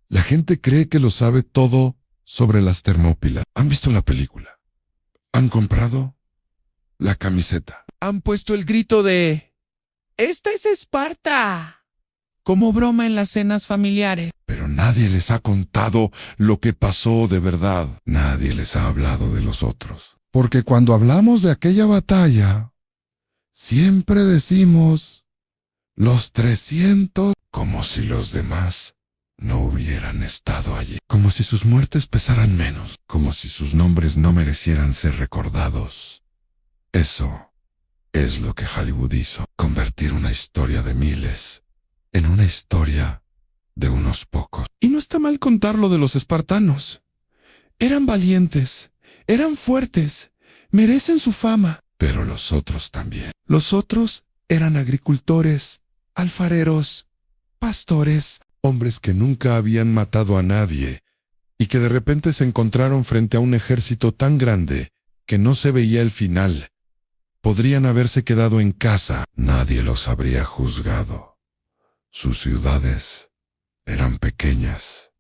La gente cree que lo sabe todo sobre las Termópilas. ¿Han visto la película? ¿Han comprado la camiseta? Han puesto el grito de ¡Esta es Esparta! Como broma en las cenas familiares. Pero nadie les ha contado lo que pasó de verdad. Nadie les ha hablado de los otros. Porque cuando hablamos de aquella batalla, siempre decimos los 300, como si los demás no hubieran estado allí. Como si sus muertes pesaran menos. Como si sus nombres no merecieran ser recordados. Eso es lo que Hollywood hizo. Convertir una historia de miles en una historia de unos pocos. Y no está mal contar lo de los espartanos. Eran valientes, eran fuertes, merecen su fama. Pero los otros también. Los otros eran agricultores, alfareros, pastores, hombres que nunca habían matado a nadie y que de repente se encontraron frente a un ejército tan grande que no se veía el final. Podrían haberse quedado en casa. Nadie los habría juzgado. Sus ciudades eran pequeñas.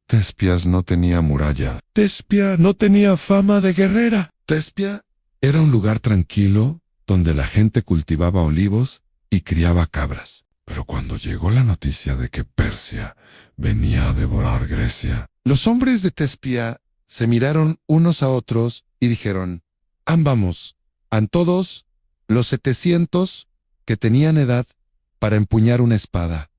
Tespias no tenía muralla. Tespia no tenía fama de guerrera. Tespia era un lugar tranquilo donde la gente cultivaba olivos y criaba cabras. Pero cuando llegó la noticia de que Persia venía a devorar Grecia, los hombres de Tespia se miraron unos a otros y dijeron: «Ambamos, a todos los 700 que tenían edad para empuñar una espada».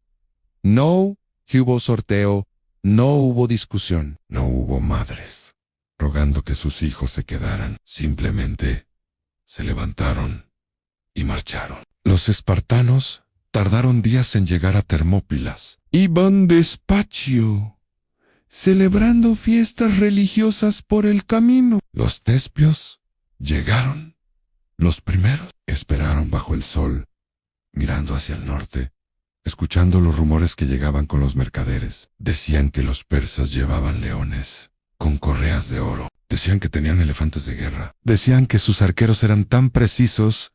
No hubo sorteo, no hubo discusión, no hubo madres rogando que sus hijos se quedaran. Simplemente se levantaron y marcharon. Los espartanos tardaron días en llegar a Termópilas. Iban despacio, celebrando fiestas religiosas por el camino. Los tespios llegaron. Los primeros esperaron bajo el sol, mirando hacia el norte, escuchando los rumores que llegaban con los mercaderes. Decían que los persas llevaban leones con correas de oro. Decían que tenían elefantes de guerra. Decían que sus arqueros eran tan precisos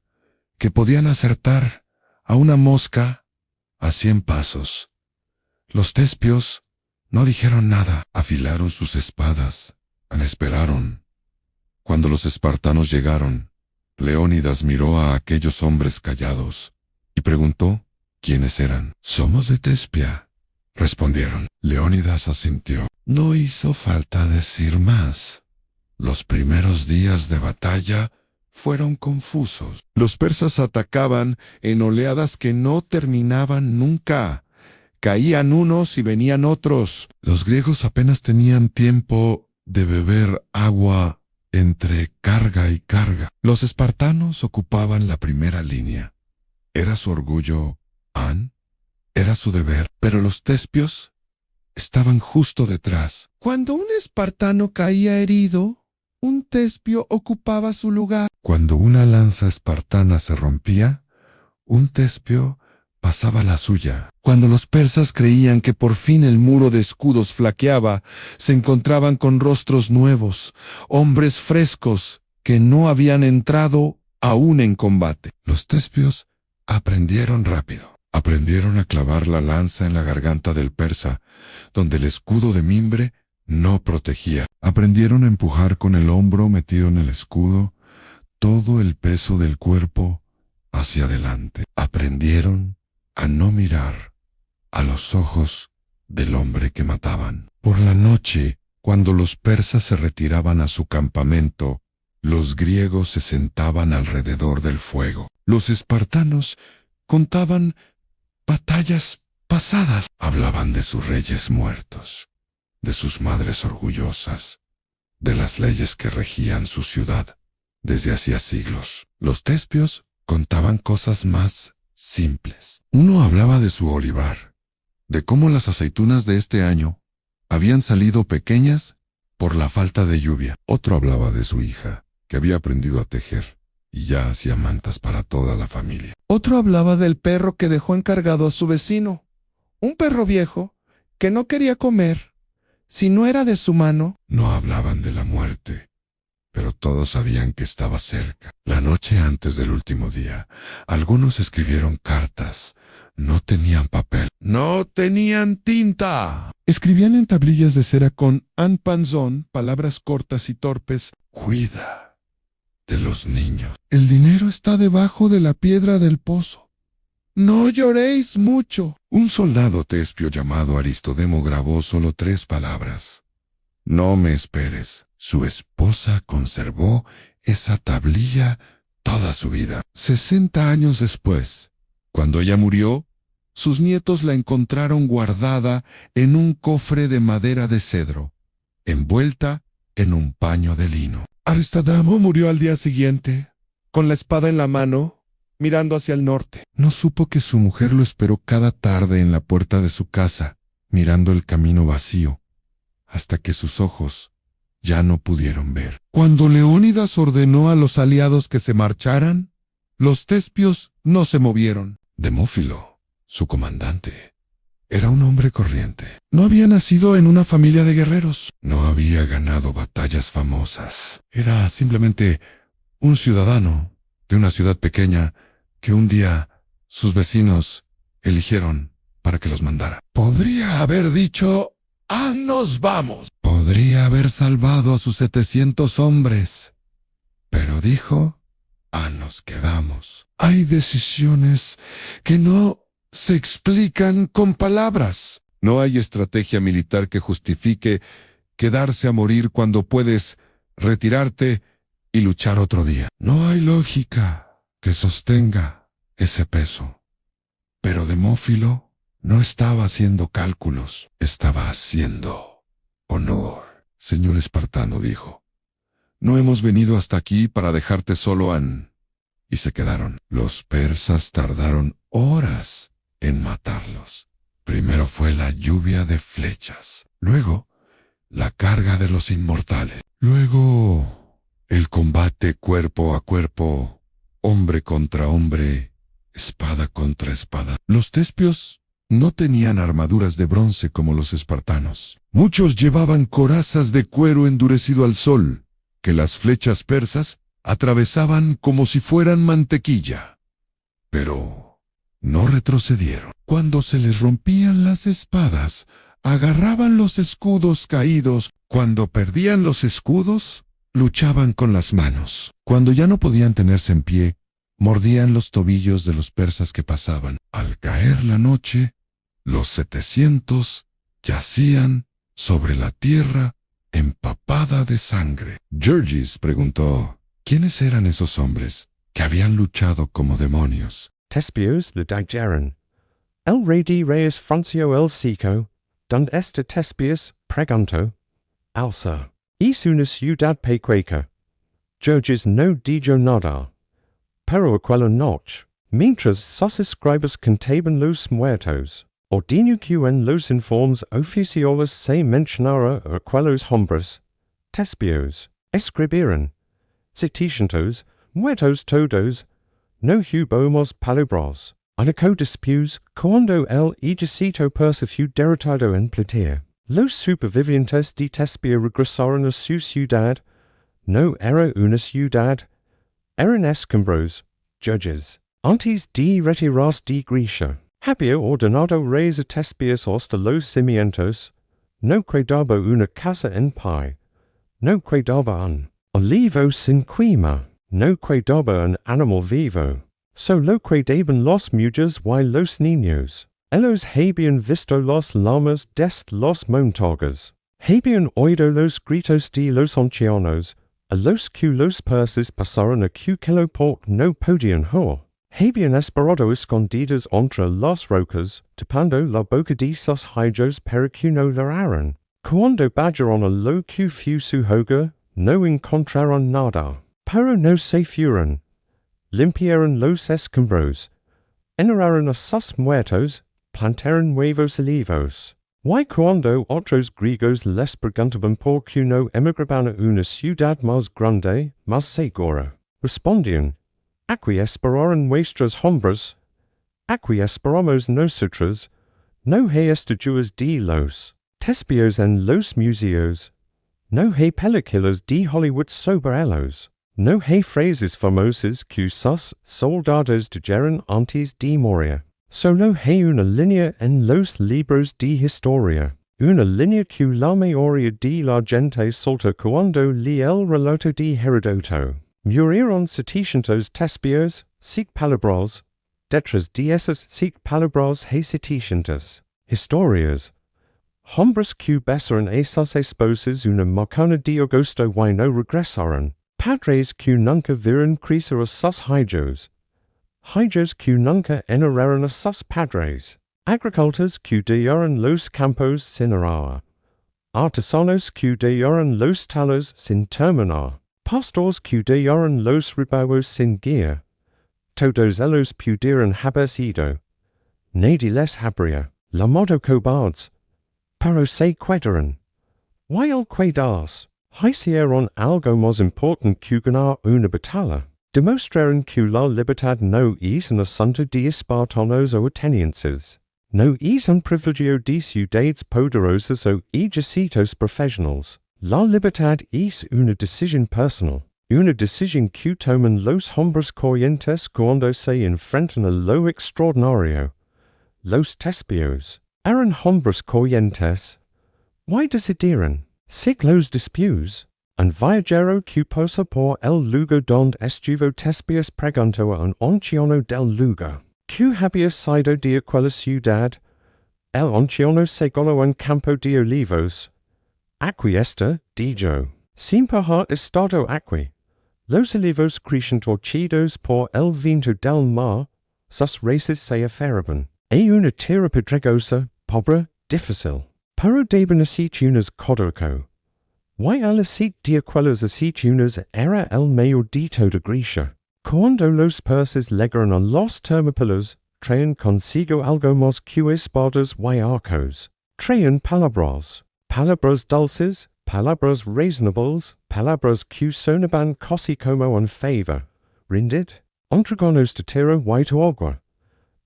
que podían acertar a una mosca a 100 pasos. Los tespios no dijeron nada. Afilaron sus espadas. Esperaron. Cuando los espartanos llegaron, Leónidas miró a aquellos hombres callados y preguntó quiénes eran. «Somos de Tespia», respondieron. Leónidas asintió. No hizo falta decir más. Los primeros días de batalla fueron confusos. Los persas atacaban en oleadas que no terminaban nunca. Caían unos y venían otros. Los griegos apenas tenían tiempo de beber agua entre carga y carga. Los espartanos ocupaban la primera línea. Era su orgullo, era su deber, pero los tespios estaban justo detrás. Cuando un espartano caía herido, un tespio ocupaba su lugar. Cuando una lanza espartana se rompía, un tespio pasaba la suya. Cuando los persas creían que por fin el muro de escudos flaqueaba, se encontraban con rostros nuevos, hombres frescos que no habían entrado aún en combate. Los tespios aprendieron rápido. Aprendieron a clavar la lanza en la garganta del persa, donde el escudo de mimbre no protegía. Aprendieron a empujar con el hombro metido en el escudo todo el peso del cuerpo hacia adelante. Aprendieron a no mirar a los ojos del hombre que mataban. Por la noche, cuando los persas se retiraban a su campamento, los griegos se sentaban alrededor del fuego. Los espartanos contaban batallas pasadas. Hablaban de sus reyes muertos, de sus madres orgullosas, de las leyes que regían su ciudad desde hacía siglos. Los tespios contaban cosas más simples. Uno hablaba de su olivar, de cómo las aceitunas de este año habían salido pequeñas por la falta de lluvia. Otro hablaba de su hija, que había aprendido a tejer y ya hacía mantas para toda la familia. Otro hablaba del perro que dejó encargado a su vecino, un perro viejo que no quería comer si no era de su mano. No hablaban de la muerte, pero todos sabían que estaba cerca. La noche antes del último día, algunos escribieron cartas No tenían papel. No tenían tinta. Escribían en tablillas de cera con an panzón, palabras cortas y torpes. Cuida de los niños. El dinero está debajo de la piedra del pozo. No lloréis mucho. Un soldado tespio llamado Aristodemo grabó solo 3 palabras. No me esperes. Su esposa conservó esa tablilla toda su vida. 60 años después, cuando ella murió, sus nietos la encontraron guardada en un cofre de madera de cedro, envuelta en un paño de lino. Aristodemo murió al día siguiente, con la espada en la mano, mirando hacia el norte. No supo que su mujer lo esperó cada tarde en la puerta de su casa, mirando el camino vacío, hasta que sus ojos ya no pudieron ver. Cuando Leónidas ordenó a los aliados que se marcharan, los tespios no se movieron. Demófilo, su comandante, era un hombre corriente. No había nacido en una familia de guerreros. No había ganado batallas famosas. Era simplemente un ciudadano de una ciudad pequeña que un día sus vecinos eligieron para que los mandara. Podría haber dicho: ¡ah, nos vamos! Podría haber salvado a sus 700 hombres. Pero dijo: ¡ah, nos quedamos! Hay decisiones que no se explican con palabras. No hay estrategia militar que justifique quedarse a morir cuando puedes retirarte y luchar otro día. No hay lógica que sostenga ese peso. Pero Demófilo no estaba haciendo cálculos, estaba haciendo honor. Señor espartano, dijo, no hemos venido hasta aquí para dejarte solo, Y se quedaron. Los persas tardaron horas en matarlos. Primero fue la lluvia de flechas, luego la carga de los inmortales, luego el combate cuerpo a cuerpo, hombre contra hombre, espada contra espada. Los tespios no tenían armaduras de bronce como los espartanos. Muchos llevaban corazas de cuero endurecido al sol, que las flechas persas atravesaban como si fueran mantequilla. Pero no retrocedieron. Cuando se les rompían las espadas, agarraban los escudos caídos. Cuando perdían los escudos, luchaban con las manos. Cuando ya no podían tenerse en pie, mordían los tobillos de los persas que pasaban. Al caer la noche, los 700 yacían sobre la tierra empapada de sangre. Georgis preguntó, ¿quiénes eran esos hombres que habían luchado como demonios? Tespios lucharon. El rey de reyes francio el seco, dund este tespios pregunto, alza. Y una ciudad pequeña. Georgis no dijo nada. Pero aquella noche, mientras sus escribas contaban los muertos, ordeno que en los informes oficiales se mencionara aquellos hombres, tespios, escribieron, 700 muertos todos, no hubo más palabras, anaco despios, cuando el ejército persa fue derrotado en Platea. Los supervivientes de Tespia regresaron a su ciudad, no era una ciudad, eran escombros, judges, antes de retirarse de Grecia. Había ordenado reyes a Tespias hasta los cimientos, no quedaba una casa en pie, no quedaba un olivo sin quema, no quedaba un animal vivo, solo quedaban los mujeres y los niños. Ellos habían visto las llamas desde los montañas, habían oído los gritos de los ancianos, a los que los persas pasaron a que por no podían oír. Habían esperado escondidas entre las rocas, tapando la boca de sus hijos para que no lloraran. Cuando bajaron a lo que fue su hogar, no encontraron nada, pero no se fueron. Limpiaron los escombros, enterraron a sus muertos, plantaron nuevos olivos. Y cuando otros griegos les preguntaban por qué no emigraban a una ciudad más grande, más segura, respondían, aquí esperaron nuestros hombres, aquí esperamos nosotros, no hay estatuas de los tespios en los museos, no hay películas de Hollywood sobre ellos, no hay frases famosas que sus soldados dijeron antes de morir. Solo hay una línea en los libros de historia. Una línea que la mayoría de la gente solta cuando lee el relato de Herodoto. Murieron 700 tespios, sic palabras, detrás de esas sic palabras hay 700. Historias. Hombres que besaron a sus esposas una macana de agosto y no regresaron. Padres que nunca vieron crecer a sus hijos. Hijos que nunca enamoraron a sus padres. Agricultores que dejaron los campos sin arar. Artesanos que dejaron los talleres sin terminar. Pastores que dejaron los rebaños sin guía. Todos ellos pudieron haber sido. Nadie les habría llamado cobardes. Pero se quedaron. ¿Y el quedarse? Hicieron algo más importante que ganar una batalla. Demostraron que la libertad no es un asunto de espartanos o atenienses. No es un privilegio de ciudades poderosas o ejércitos profesionales. La libertad es una decisión personal. Una decisión que toman los hombres corrientes cuando se enfrentan a lo extraordinario. Los tespios eran hombres corrientes. ¿Y decidieron? Siglos después, un viajero que pasó por el lugar donde estuvo Tespias preguntó a un anciano del lugar, ¿qué había sido de aquella ciudad? El anciano señaló un campo de olivos. Aquí está, dijo. Siempre ha estado aquí. Los olivos crecen torcidos por el viento del mar, sus raíces se aferraban. Es una tierra pedregosa, pobre, difícil. Pero deben aceitunas codoco. Y el aceite de aquellas aceitunas era el mayor de toda Grecia. Cuando los persas llegaron a los Termópilas, traían consigo algo más que espadas y arcos. Traían palabras. Palabras dulces, palabras razonables, palabras que sonaban casi como un favor. Rendid, entreganos de tierra y tu agua.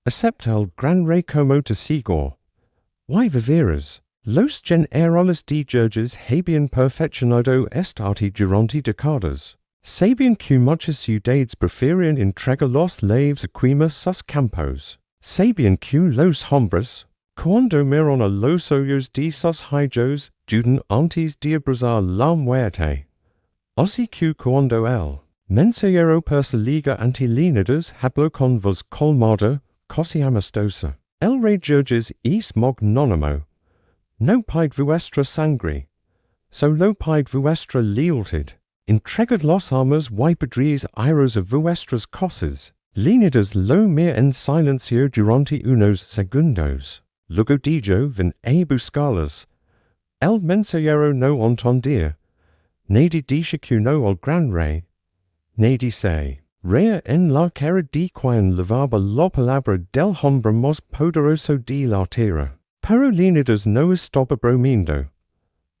Acepta el gran rey como testigo. Y viveras. Los generales de judges habían perfeccionado esta arte durante décadas. Sabían que muchas ciudades preferían entregar los laves a sus campos. Sabían que los hombres, cuando miran a los ojos de sus hijos, dudan antes de abrazar la muerte. Así que cuando el mensajero persa liga ante Leonidas habló con voz colmada, casi amistosa. El rey judges es magnánimo. No pide vuestra sangre, solo pide vuestra lealtad. Entregad las armas y pedréis iros a vuestras cosas. Leonidas lo mira en silencio durante unos segundos. Luego dijo, ven a buscarlas. El mensajero no entendía. Nadie dice que no al gran rey. Nadie se rea en la cara de quien levaba la palabra del hombre más poderoso de la tierra. Pero Leonidas no estaba bromeando.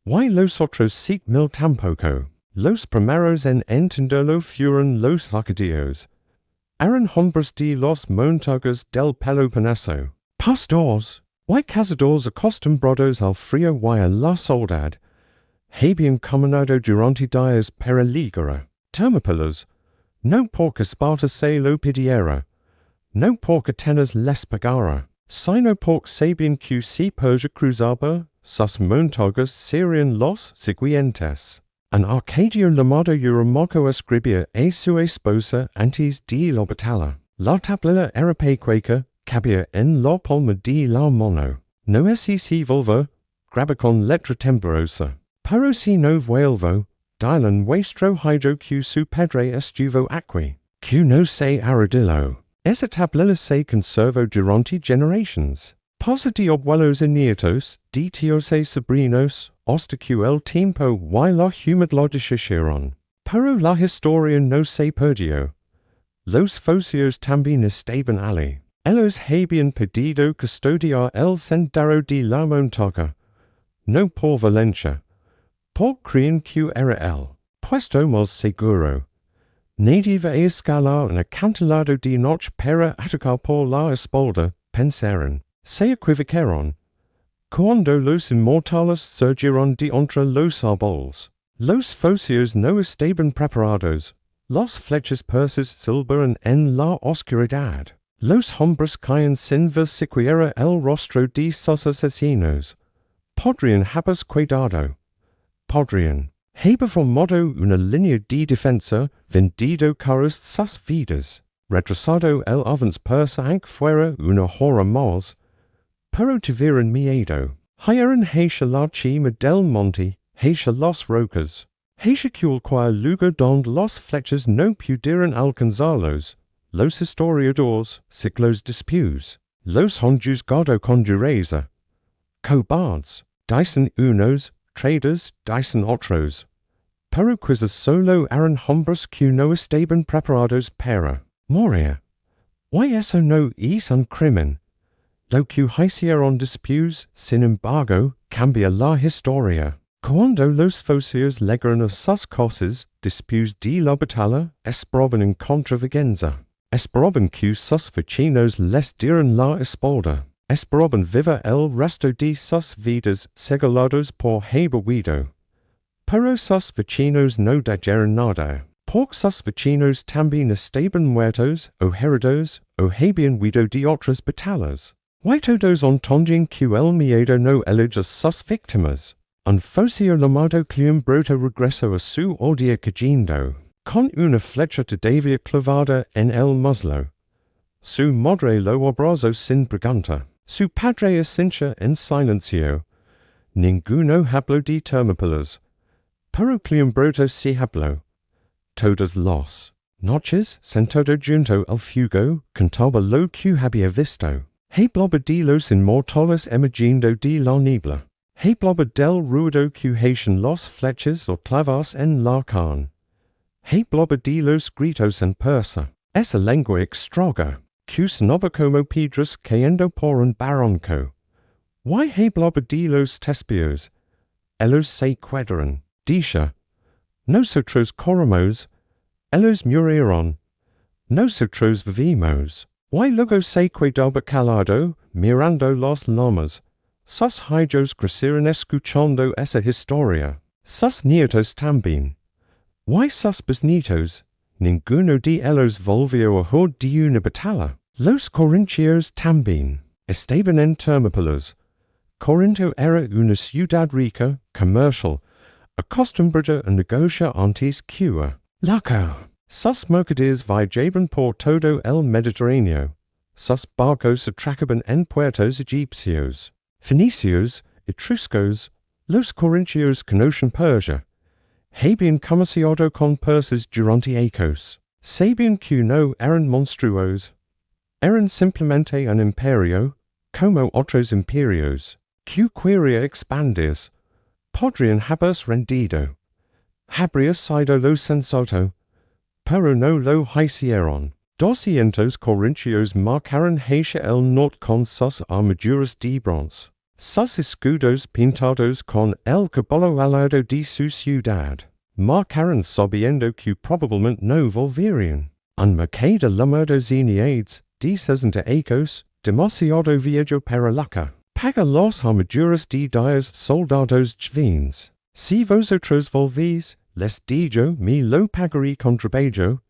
Y los otros 5,000 tampoco. Los primeros en entenderlo fueron los arcadios. Eran hombres de los montañas del Peloponeso. Pastores y cazadores acostumbrados al frío y a la soledad. Habían caminado durante días peligros. Termópilas, no porque Esparta se lo pidiera, no porque Atenas les pagara, sino porque sabían que si Persia cruzaba, sus montañas serían los siguientes. Un arcadio llamado Eurymachus escribía a su esposa antes de la batalla. La tablilla era pequeña, cabía en la palma de la mano. No es si volver, graba con letra temblorosa. Pero si no vuelvo, dilan vuestro hijo que su padre estuvo aquí, que no se arrodilló. Esa tablilla se conservó durante generaciones. Pasa de abuelos a nietos, de tíos a sobrinos, hasta que el tiempo y la humedad lo deshajeron. Pero la historia no se perdió. Los focios también estaban allí. Ellos habían pedido custodiar el sendero de la montaña. No por violencia. Por crean que era el puesto más seguro. Nadie va a escalar un acantilado de noche para atacar por la espalda, pensaron. Se equivocaron. Cuando los inmortales surgieron de entre los árboles, los focios no estaban preparados. Los flechas persas silbaron en la oscuridad. Los hombres caen sin ver siquiera el rostro de sus asesinos. Podrían habas cuidado. Podrían haber formado una línea de defensa, vendido caras sus vidas, retrasado el avance persa aunque fuera una hora más, pero tuvieron miedo. Hieren hacia la cima del monte, hacia las rocas, hacia cualquier lugar donde las flechas no pudieran alcanzarlos. Los historiadores, siglos después, los han juzgado con dureza. Cobards, dicen unos, traidores, dicen otros. Pero quizás solo eran hombres que no estaban preparados para morir. Why eso no es un crimen? Lo que hicieron después, sin embargo, cambia la historia. Cuando los focios llegaron a sus cosas, después de la batalla, esperaban en contravenganza. Esperaban que sus vecinos les dieran la espalda. Esperaban vivir el resto de sus vidas segalados por haber huido. Pero sus vecinos no dijeron nada. Porque sus vecinos también estaban muertos, o heridos, o habían huido de otras batallas. Why todos entendían que el miedo no elige a sus víctimas. Un focio llamado Cleombroto regresó a su aldea cayendo, con una flecha todavía clavada en el muslo. Su madre lo abrazó sin pregunta. Su padre asintió en silencio. Ninguno habló de Termópilas. Pero Cleombroto sí habló. Todas las noches, sentado junto al fuego, cantaba lo que había visto. Hablaba de los inmortales emergiendo de la niebla. Hablaba del ruido que hacían las flechas o clavas en la carne. Hablaba de los gritos en persa. Esa lengua extraña, que sonaba como piedras cayendo por un barranco. Why hablaba de los tespios? Ellos se quedaron. Dice, nosotros corremos, ellos murieron. Nosotros vivimos. Why luego se quedaba callado, mirando las llamas. Sus hijos crecieron escuchando esa historia. Sus nietos también. Why sus bisnietos? Ninguno de ellos volvió a oír de una batalla. Los corintios también. Estaban en Termópilas. Corinto era una ciudad rica, comercial, acostumbrada a negociar antes que loco. Sus mercaderes viajaban por todo el Mediterráneo. Sus barcos atracaban en puertos egipcios, fenicios, etruscos. Los corintios conocían Persia. Habían comerciado con persas durante años. Sabían que no eran monstruos. Eran simplemente un imperio, como otros imperios, que quería expandirse. Podrían haberse rendido. Habría sido lo sensato. Pero no lo hicieron. 200 corintios marcaron hacia el norte con sus armaduras de bronce. Sus escudos pintados con el caballo alado de su ciudad. Marcaron sabiendo que probablemente no volverían. Un mercado llamado Zinaides, de 60 acres, demasiado viejo para loca. Paga las armaduras de 10 soldados juvens. Si vosotros volvís, les digo, me lo pagaré con trabajo.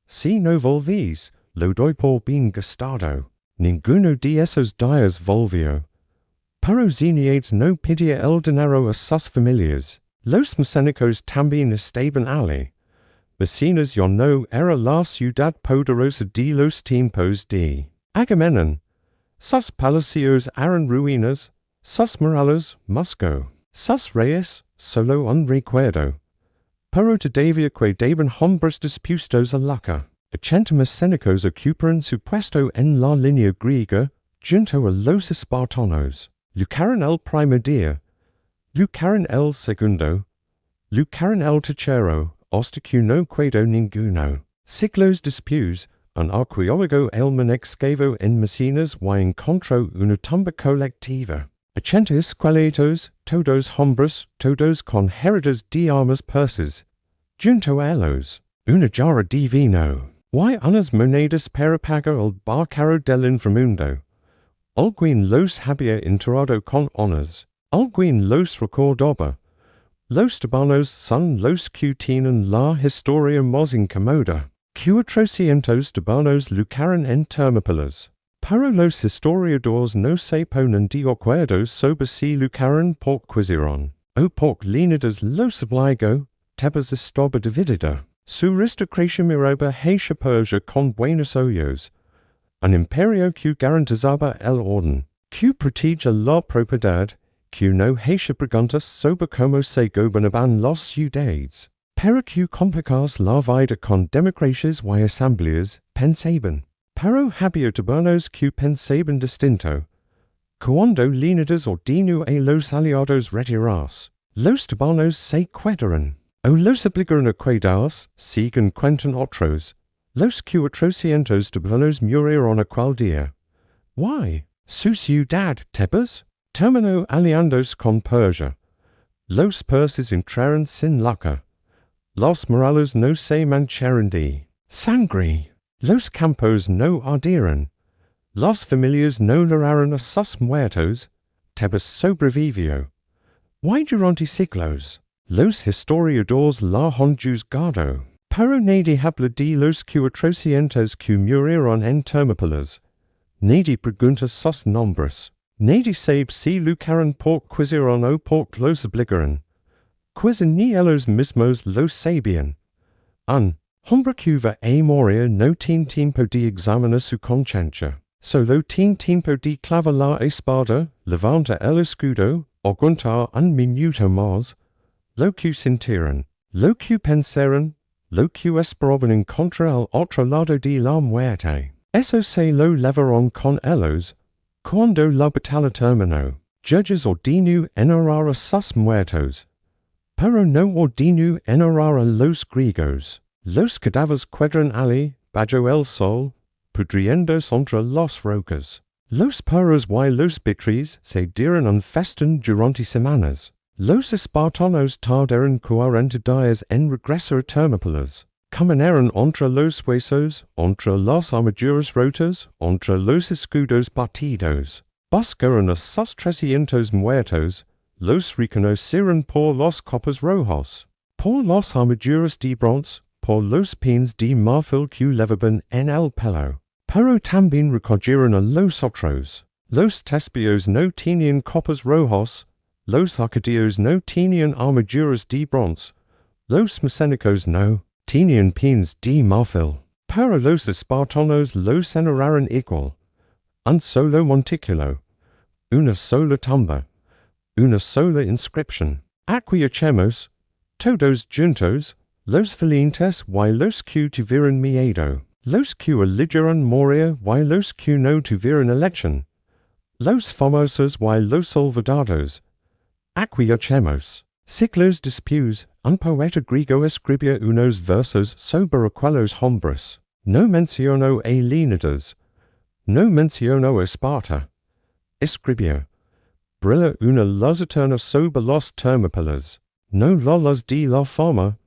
Si no volvís, lo doy por bien gastado. Ninguno de esos días volvió. Pero Zinaides no pedía el dinero a sus familias. Los mecánicos también estaban allí. Micenas ya no era la ciudad poderosa de los tiempos de Agamenón. Sus palacios eran ruinas, sus murallas musgo, sus reyes solo un recuerdo. Pero todavía quedaban hombres dispuestos a loca. 80 mecánicos ocuparon su puesto en la línea griega, junto a los espartanos. Lucharon el primer día. Lucharon el segundo. Lucharon el tercero, hasta que no quedó ninguno. Siglos después, un arqueólogo alemán excavó en Micenas y encontró una tumba colectiva. 80 esqueletos, todos hombres, todos con heridas de armas persas. Junto a ellos, una jarra de vino. Y unas monedas para pagar el barcaro del inframundo. Alguien los había enterrado con honores. Alguien los recordaba. Los tebanos son los que tienen la historia más incómoda. 400 tebanos lucharon en Termópilas. Pero los historiadores no se ponen de acuerdo sobre si lucharon por quisieron, o por línidas los obligó, Tebas estaba dividida. Su aristocracia miraba hacia Persia con buenos ojos. Un imperio que garantizaba el orden, que protegía la propiedad, que no hacía preguntas sobre cómo se gobernaban las ciudades, pero que complicaba la vida con democracias y asambleas, pensaban. Pero había tabernos que pensaban distinto. Cuando línidas ordenó a los aliados retirarse, los tabernos se quedaron, o los obligaron a quedarse, siguen cuentan otros. Los 400 tabernos murieron aquel día. Why? Su ciudad, Tebas, terminó aliándose con Persia. Los persas entraron sin lucha. Los murales no se mancharon de sangre. Los campos no ardieron. Las familias no lloraron a sus muertos. Tebas sobrevivió. Why durante siglos? Los historiadores la han juzgado. Pero nadie habla de los 400 que murieron en Termópilas. Nadie pregunta sus nombres. Nadie sabe si lucharon por quisieron o por los obligaron. Quizá ni ellos mismos lo sabían. Un hombre que va a morir no tiene tiempo de examinar su conciencia. Solo tiene tiempo de clavar la espada, levantar el escudo, aguantar un minuto más. Lo que sintieron, lo que pensaron, lo que esperaban encontrar al otro lado de la muerte. Eso se lo levaron con ellos. Cuando la batalla terminó, judges ordenó enterrar a sus muertos. Pero no ordenó enterrar a los griegos. Los cadáveres quedaron allí, bajo el sol, pudriéndose entre las rocas. Los perros y los buitres se dieron un festín durante semanas. Los espartanos tardaron 40 días en regresar a Termópilas. Caminaron entre los huesos, entre las armaduras rotas, entre los escudos partidos. Buscaron a sus 300 muertos. Los reconocieron por los copas rojos, por las armaduras de bronce, por los pins de marfil que llevaban en el pelo. Pero también recogieron a los otros. Los tespios no tenían copas rojos. Los arcadios no tenían armaduras de bronce. Los mecánicos no tenían pins de marfil. Pero los espartanos los enterraron igual. Un solo montículo. Una sola tumba. Una sola inscripción. Aquí hacemos, todos juntos, los valientes y los que tuvieron miedo. Los que eligieron morir y los que no tuvieron elección. Los famosos y los olvidados. Aquí hacemos. Siglos después, un poeta griego escribió unos versos sobre aquellos hombres. No mencionó a Leonidas. No mencionó a Esparta. Escribió. Brilla una luz eterna sobre los Termópilas. No la luz de la fama.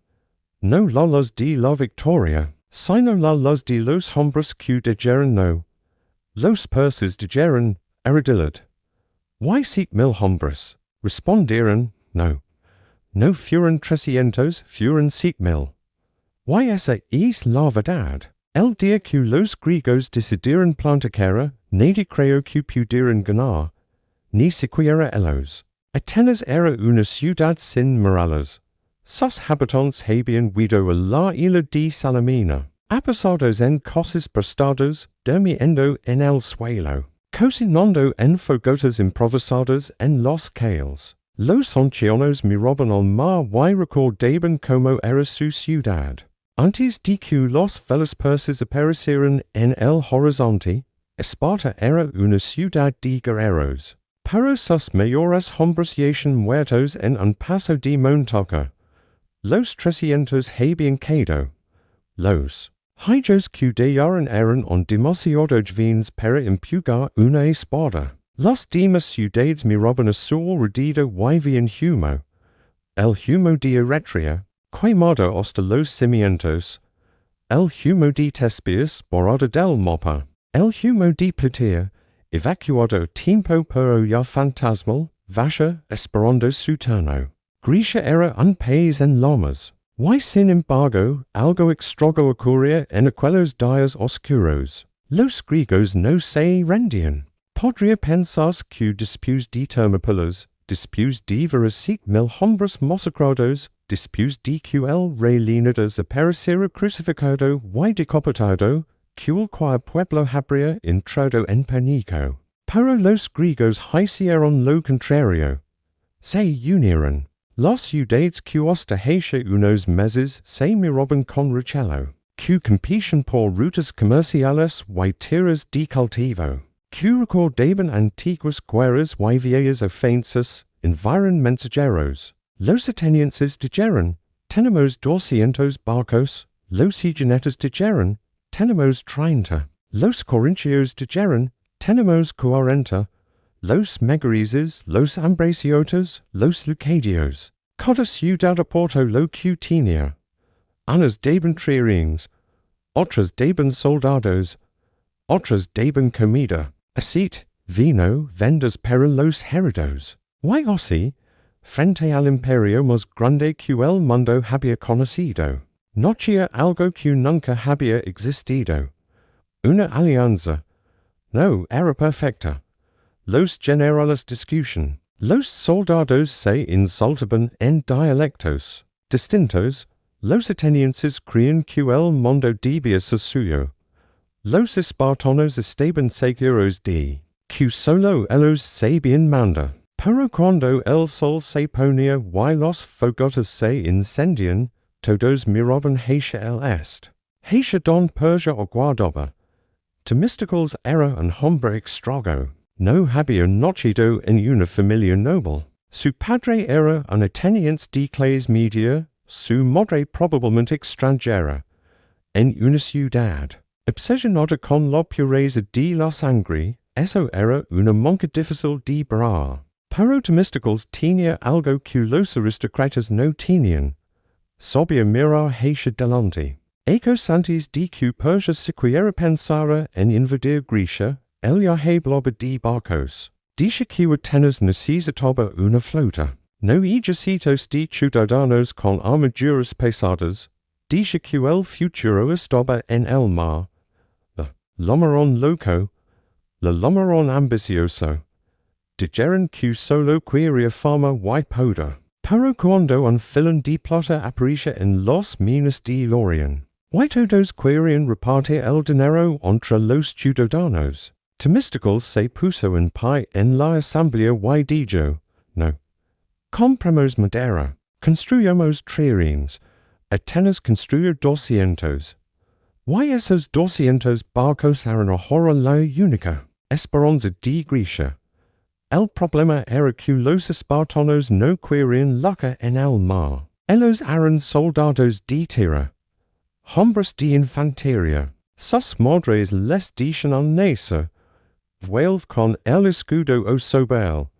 No la luz de la victoria. Sino la luz de los hombres que dijeron no. Los persas dijeron, Aridilid. Why 7,000 hombres? Respondieron, no. No fueron 300, fueron 7,000. Why esa es la verdad? El día que los griegos decidieron plantar, nadie creyó que pudieran ganar. Ni siquiera ellos. Atenas era una ciudad sin murallas. Sus habitantes habían huido a la isla de Salamina, aposados en cosas prestadas, durmiendo en el suelo, cocinando en fogotas improvisadas en los cales. Los ancianos miraban al mar y recordaban cómo era su ciudad. Antes de que los velas persas aparecieran en el horizonte, Esparta era una ciudad de guerreros. Pero sus mayores hombres yacen muertos en un paso de montaña. Los 300 habían caído. Los hijos que dejaron eran on demasiado jóvenes para empujar una espada. Las demás ciudades miraban a su alrededor y veían humo. El humo de Eretria, quemado hasta los cimientos. El humo de Tespias, borrado del mapa. El humo de Platea, evacuado tiempo pero ya fantasmal, vaya esperando su turno. Grecia era un país en llamas. Y sin embargo, algo extraño ocurría en aquellos días oscuros. Los griegos no se rendian. Podria pensas que después de Termópilas, después de ver sic mil hombres masacrados, después de que el rey Leonidas apareciera crucificado y decapitado, que el qual pueblo habría entrado en pánico. Pero los griegos hicieron lo contrario. Se unieron. Los judíos que hasta hace unos meses se miraban con recelo, que compiten por rutas comerciales y tierras de cultivo, que recordaban antiguas guerras y viejas ofensas, enviaron mensajeros. Los atenienses dijeron, tenemos 200 barcos, los jinetes dijeron, tenemos 30, los corintios dijeron, tenemos 40, los megareses, los ambraciotas, los lucadios. Cada ciudad aportó lo que tenía. Unas daban triarings, otras daban soldados, otras daban comida, aceit, vino, vendas para los heredos. Y así, frente al imperio más grande que el mundo había conocido, notía algo que nunca había existido. Una alianza. No era perfecta. Los generales discutían. Los soldados se insultaban en dialectos distintos. Los atenienses creían que el mundo debía ser suyo. Los espartanos estaban seguros de que solo ellos sabían mandar. Pero cuando el sol se ponía y los fogotes se incendian, todos miraban hacia el este. Hacia don Persia aguardaba. Temístocles era un hombre extraño. No había nacido en una familia noble. Su padre era un ateniense de clase media, su madre probablemente extranjera. En una ciudad, obsesionada con la pureza de la sangre, eso era una monca difícil de brar. Pero Temístocles tenía algo que los aristócratas no tenían. Sabía mirar hacia delante. Ecos antes de que Persia siquiera pensara en invadir Grecia, él ya hablaba de barcos. Dice que Atenas necesitaba una flota. No ejércitos de ciudadanos con armaduras pesadas. Dice que el futuro estaba en el mar. L'homarón loco, l'homarón ambicioso. Dijeron que solo quería fama y poder. Pero cuando un filón de plata apareció en los minas de Lorien, y todos querían repartir el dinero entre los ciudadanos, Temístocles se puso en pie en la asamblea y dijo, no. Compramos madera, construyamos triremes, Atenas construyó 200. Y esos 200 barcos eran ahora la única esperanza de Grecia. El problema era que los espartanos no querían lucha en el mar. Ellos eran soldados de tierra, hombres de infantería. Sus madres les decían nacer, vuelve con el escudo o sobre.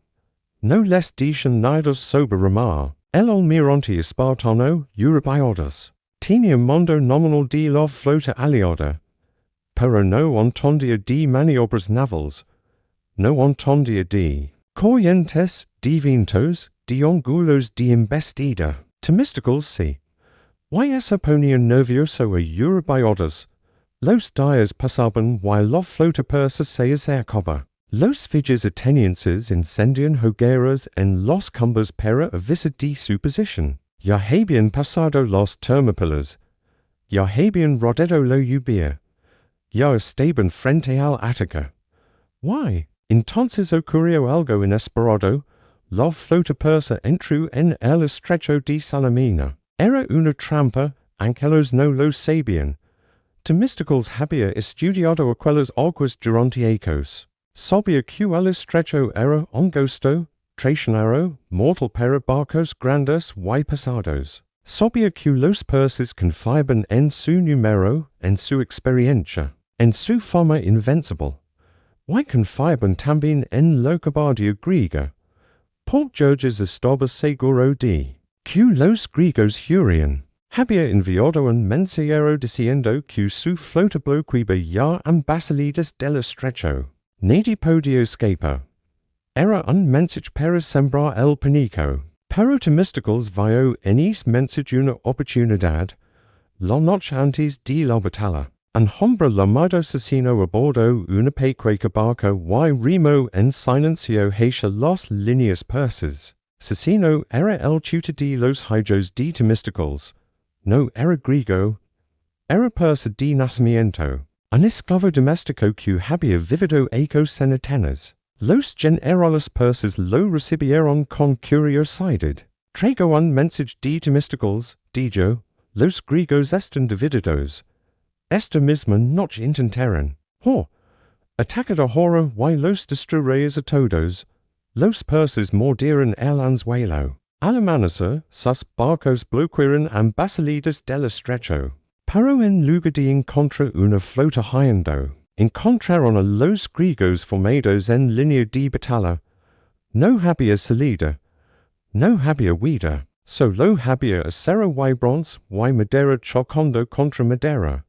No les decían nada sobre remar. El almirante espartano, Eurybiades, tenía mando nominal de la flota aliada, pero no entendía de maniobras navales. No entendía de corrientes, de vientos, de ángulos de embestida. Temístocles sí. Y eso ponía nervioso a Eurybiades. Los días pasaban y la flota persa se acercaba. Los fijes atenienses incendian hogueras en los cumbres para avisar de su posición. Ya habían pasado los Termópilas. Ya habían rodeado la Eubea. Ya estaban frente al Ática. Why? Entonces ocurrió algo inesperado. La flota persa entró en el estrecho de Salamina. Era una trampa, aunque los no lo sabían. Temístocles había estudiado aquellas aguas durante años. Sabía que el estrecho era angosto, traicionero, mortal para barcos grandes y pesados. Sabía que los persas confiaban en su número, en su experiencia, en su fama invencible. Y confiaban también en la caballería griega. Por Georges estaba seguro de que los griegos huían. Había enviado un mensajero diciendo que su flota bloqueaba ya ambas salidas del estrecho. Nadie podía escapar. Era un mensaje para sembrar el pánico. Pero Temístocles vio en ese mensaje una oportunidad. La noche antes de la batalla, an hombro llamado asesino a bordo una pequeña barca y remo en silencio hacia los líneas persas. Asesino era el tutor de los hijos de Temístocles, no era griego, era persa de nacimiento. Un esclavo doméstico que había vivido ecos cenatenas. Los generales persas lo recibieron con curiosidad. Traigo un mensaje de Temístocles, dijo, los griegos están divididos. Esta misma noche intentaron, atacar ahora y los destruirás a todos. Los persas mordieron el anzuelo. Al amanecer, sus barcos bloquearon ambassadores del estrecho. Pero en lugar de encontrar una flota huyendo, encontraron a los griegos formados en línea de batalla. No había salida, no había huida, solo había acero y bronce y madera chocando contra madera.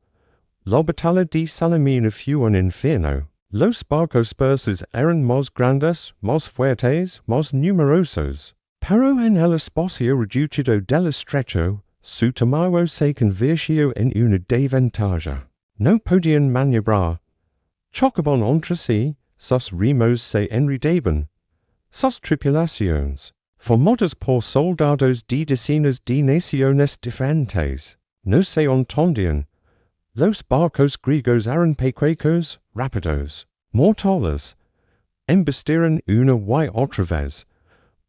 La batalla de Salamina fue un infierno. Los barcos persas eran más grandes, más fuertes, más numerosos. Pero en el espacio reducido del estrecho, su tamaño se convirtió en una desventaja. No podían maniobrar. Chocaban entre sí, sus remos se enredaban. Sus tripulaciones, formadas por soldados de decenas de naciones diferentes, no se entendían. Los barcos griegos eran pequeños, rápidos, mortales. Embistieron una y otra vez.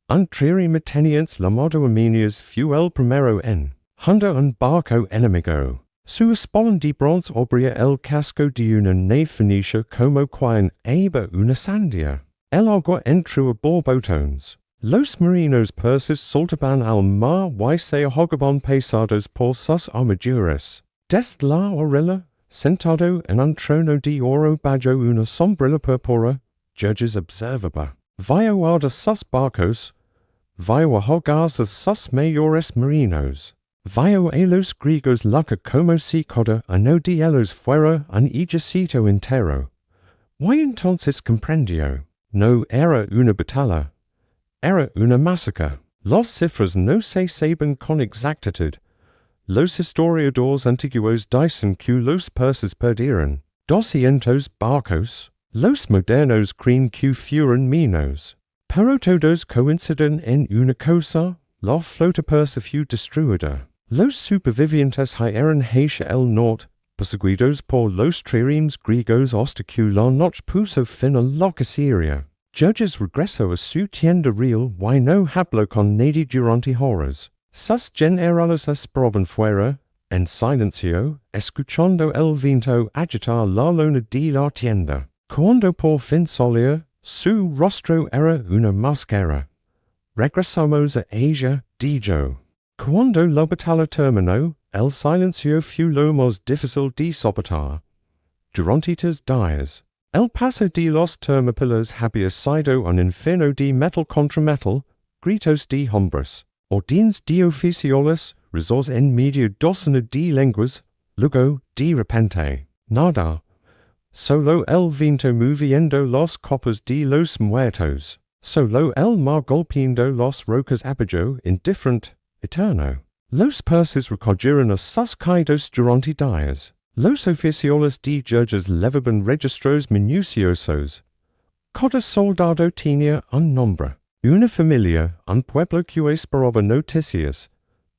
Un trimeteniens llamado Amenias fue el primero en hundir un barco enemigo. Su espolón de bronce abría el casco de una nave fenicia como quien aba una sandia. El agua entró a borbotones. Los marinos persas saltaban al mar y se ahogaban pesados por sus armaduras. Desde la orilla, sentado en un trono de oro bajo una sombrilla púrpura, Judges observaba. Vio a sus barcos, vio ahogar a sus mayores marinos. Vio a los griegos luchar como si cada uno de ellos fuera un ejército entero. Y entonces comprendió. No era una batalla, era una masacre. Las cifras no se saben con exactitud. Los historiadores antiguos dicen que los persas perdieron 200 barcos. Los modernos creen que fueron menos. Pero todos coinciden en una cosa, la flota persa fue destruida. Los supervivientes huyeron hacia el norte, perseguidos por los triremes griegos hasta que la noche puso fin a la cacería. Judges regresó a su tienda real y no habló con nadie durante horas. Sus generales esperaban fuera, en silencio, escuchando el viento agitar la lona de la tienda. Cuando por fin salió, su rostro era una máscara. Regresamos a ella, dijo. Cuando la batalla terminó, el silencio fue lo más difícil de soportar. Durante 3 días, el paso de los Termópilas había sido un infierno de metal contra metal, gritos de hombres, órdenes de oficiales, rezos en medio docena de lenguas, luego, de repente, nada. Solo el viento moviendo las copas de los muertos. Solo el mar golpeando las rocas abajo, indiferente, eterno. Los persas recogieron a sus caídos durante días. Los oficiales de judges levaban registros minuciosos. Cada soldado tenía un nombre, una familia, un pueblo que esperaba noticias.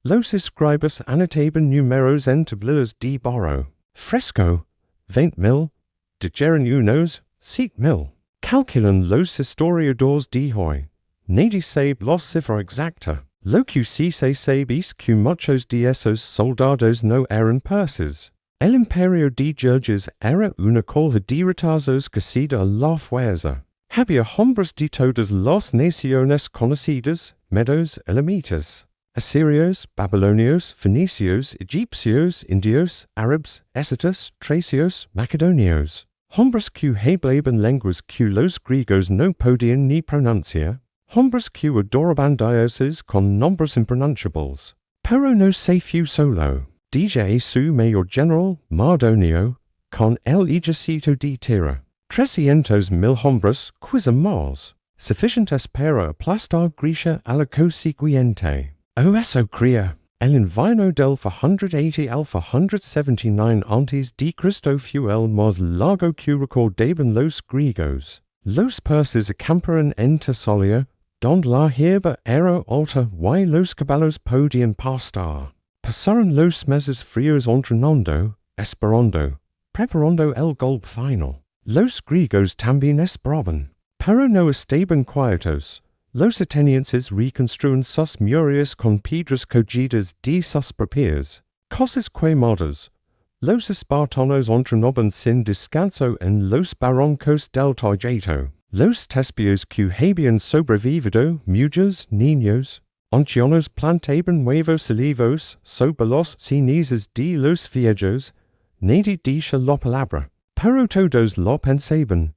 Los escribas anotaban números en tablillas de barro. Fresco, 20,000. Dijeron unos, 7,000. Calculan los historiadores de hoy. Nadie sabe la cifra exacta. Lo que sí se sabe es que muchos de esos soldados no eran persas. El imperio de judges era una colja de retazos crecida a la fuerza. Había hombres de todas las naciones conocidas, medos, elamitas, asirios, babilonios, fenicios, egipcios, indios, árabes, escitas, tracios, macedonios. Hombres que hablaban lenguas que los griegos no podían ni pronunciar. Hombres que adoraban dioses con nombres impronunciables. Pero no se fue solo. DJ su mayor general, Mardonio, con el ejército de tierra. 300,000 hombres, quizá más. Suficientes para aplastar Grecia a la consiguiente. Oh, eso creía. el invino del 180 al 179 antes de Cristo fue el más largo que recordaban los griegos. Los persas acamparon en Tesalia, donde la hierba era alta y los caballos podían pastar. Pasaron los meses fríos entrenando, esperando, preparando el golpe final. Los griegos también esperaban, pero no estaban quietos. Los atenienses reconstruyen sus murallas con piedras cogidas de sus propias cosas quemadas. Los espartanos entrenaban sin descanso en los barrancos del Targeto. Los tespios que habían sobrevivido, mujeres, niños, ancianos plantaban huevos olivos sobre los cenizas de los viejos. Nadie dice la palabra, pero todos lo pensaban.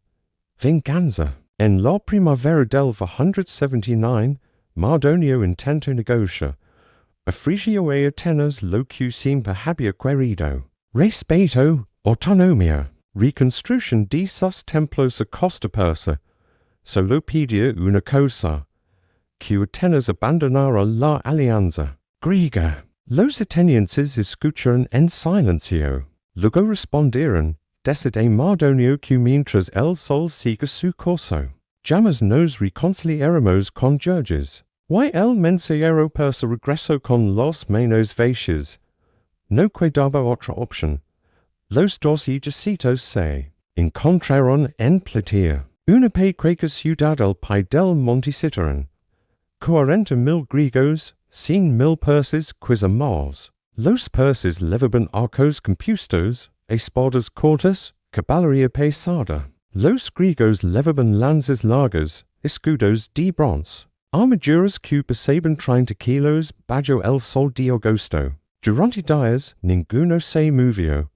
Venganza. En la primavera del 179, Mardonio intentó negociar. Ofreció a Atenas lo que siempre había querido: respeto, autonomía, reconstrucción de sus templos a costa persa. Solo pedía una cosa: que Atenas abandonara la alianza griega. Los atenienses escucharon en silencio. Luego respondieron: decide Mardonio que mientras el sol siga su curso, jamás nos reconciliaremos con Georges. Y el mensajero persa regresó con los manos vacíos. No quedaba otra opción. Los dos ejércitos se encontraron en Plataea, una pequeña ciudad al pie del monte Citaron. 40,000 griegos, 100,000 persas, quizá más. Los persas llevaban arcos compuestos, espadas cortas, caballería pesada. Los griegos llevaban lanzas largas, escudos de bronce, armaduras que pesaban 30 kilos bajo el sol de agosto. Durante días, ninguno se movió.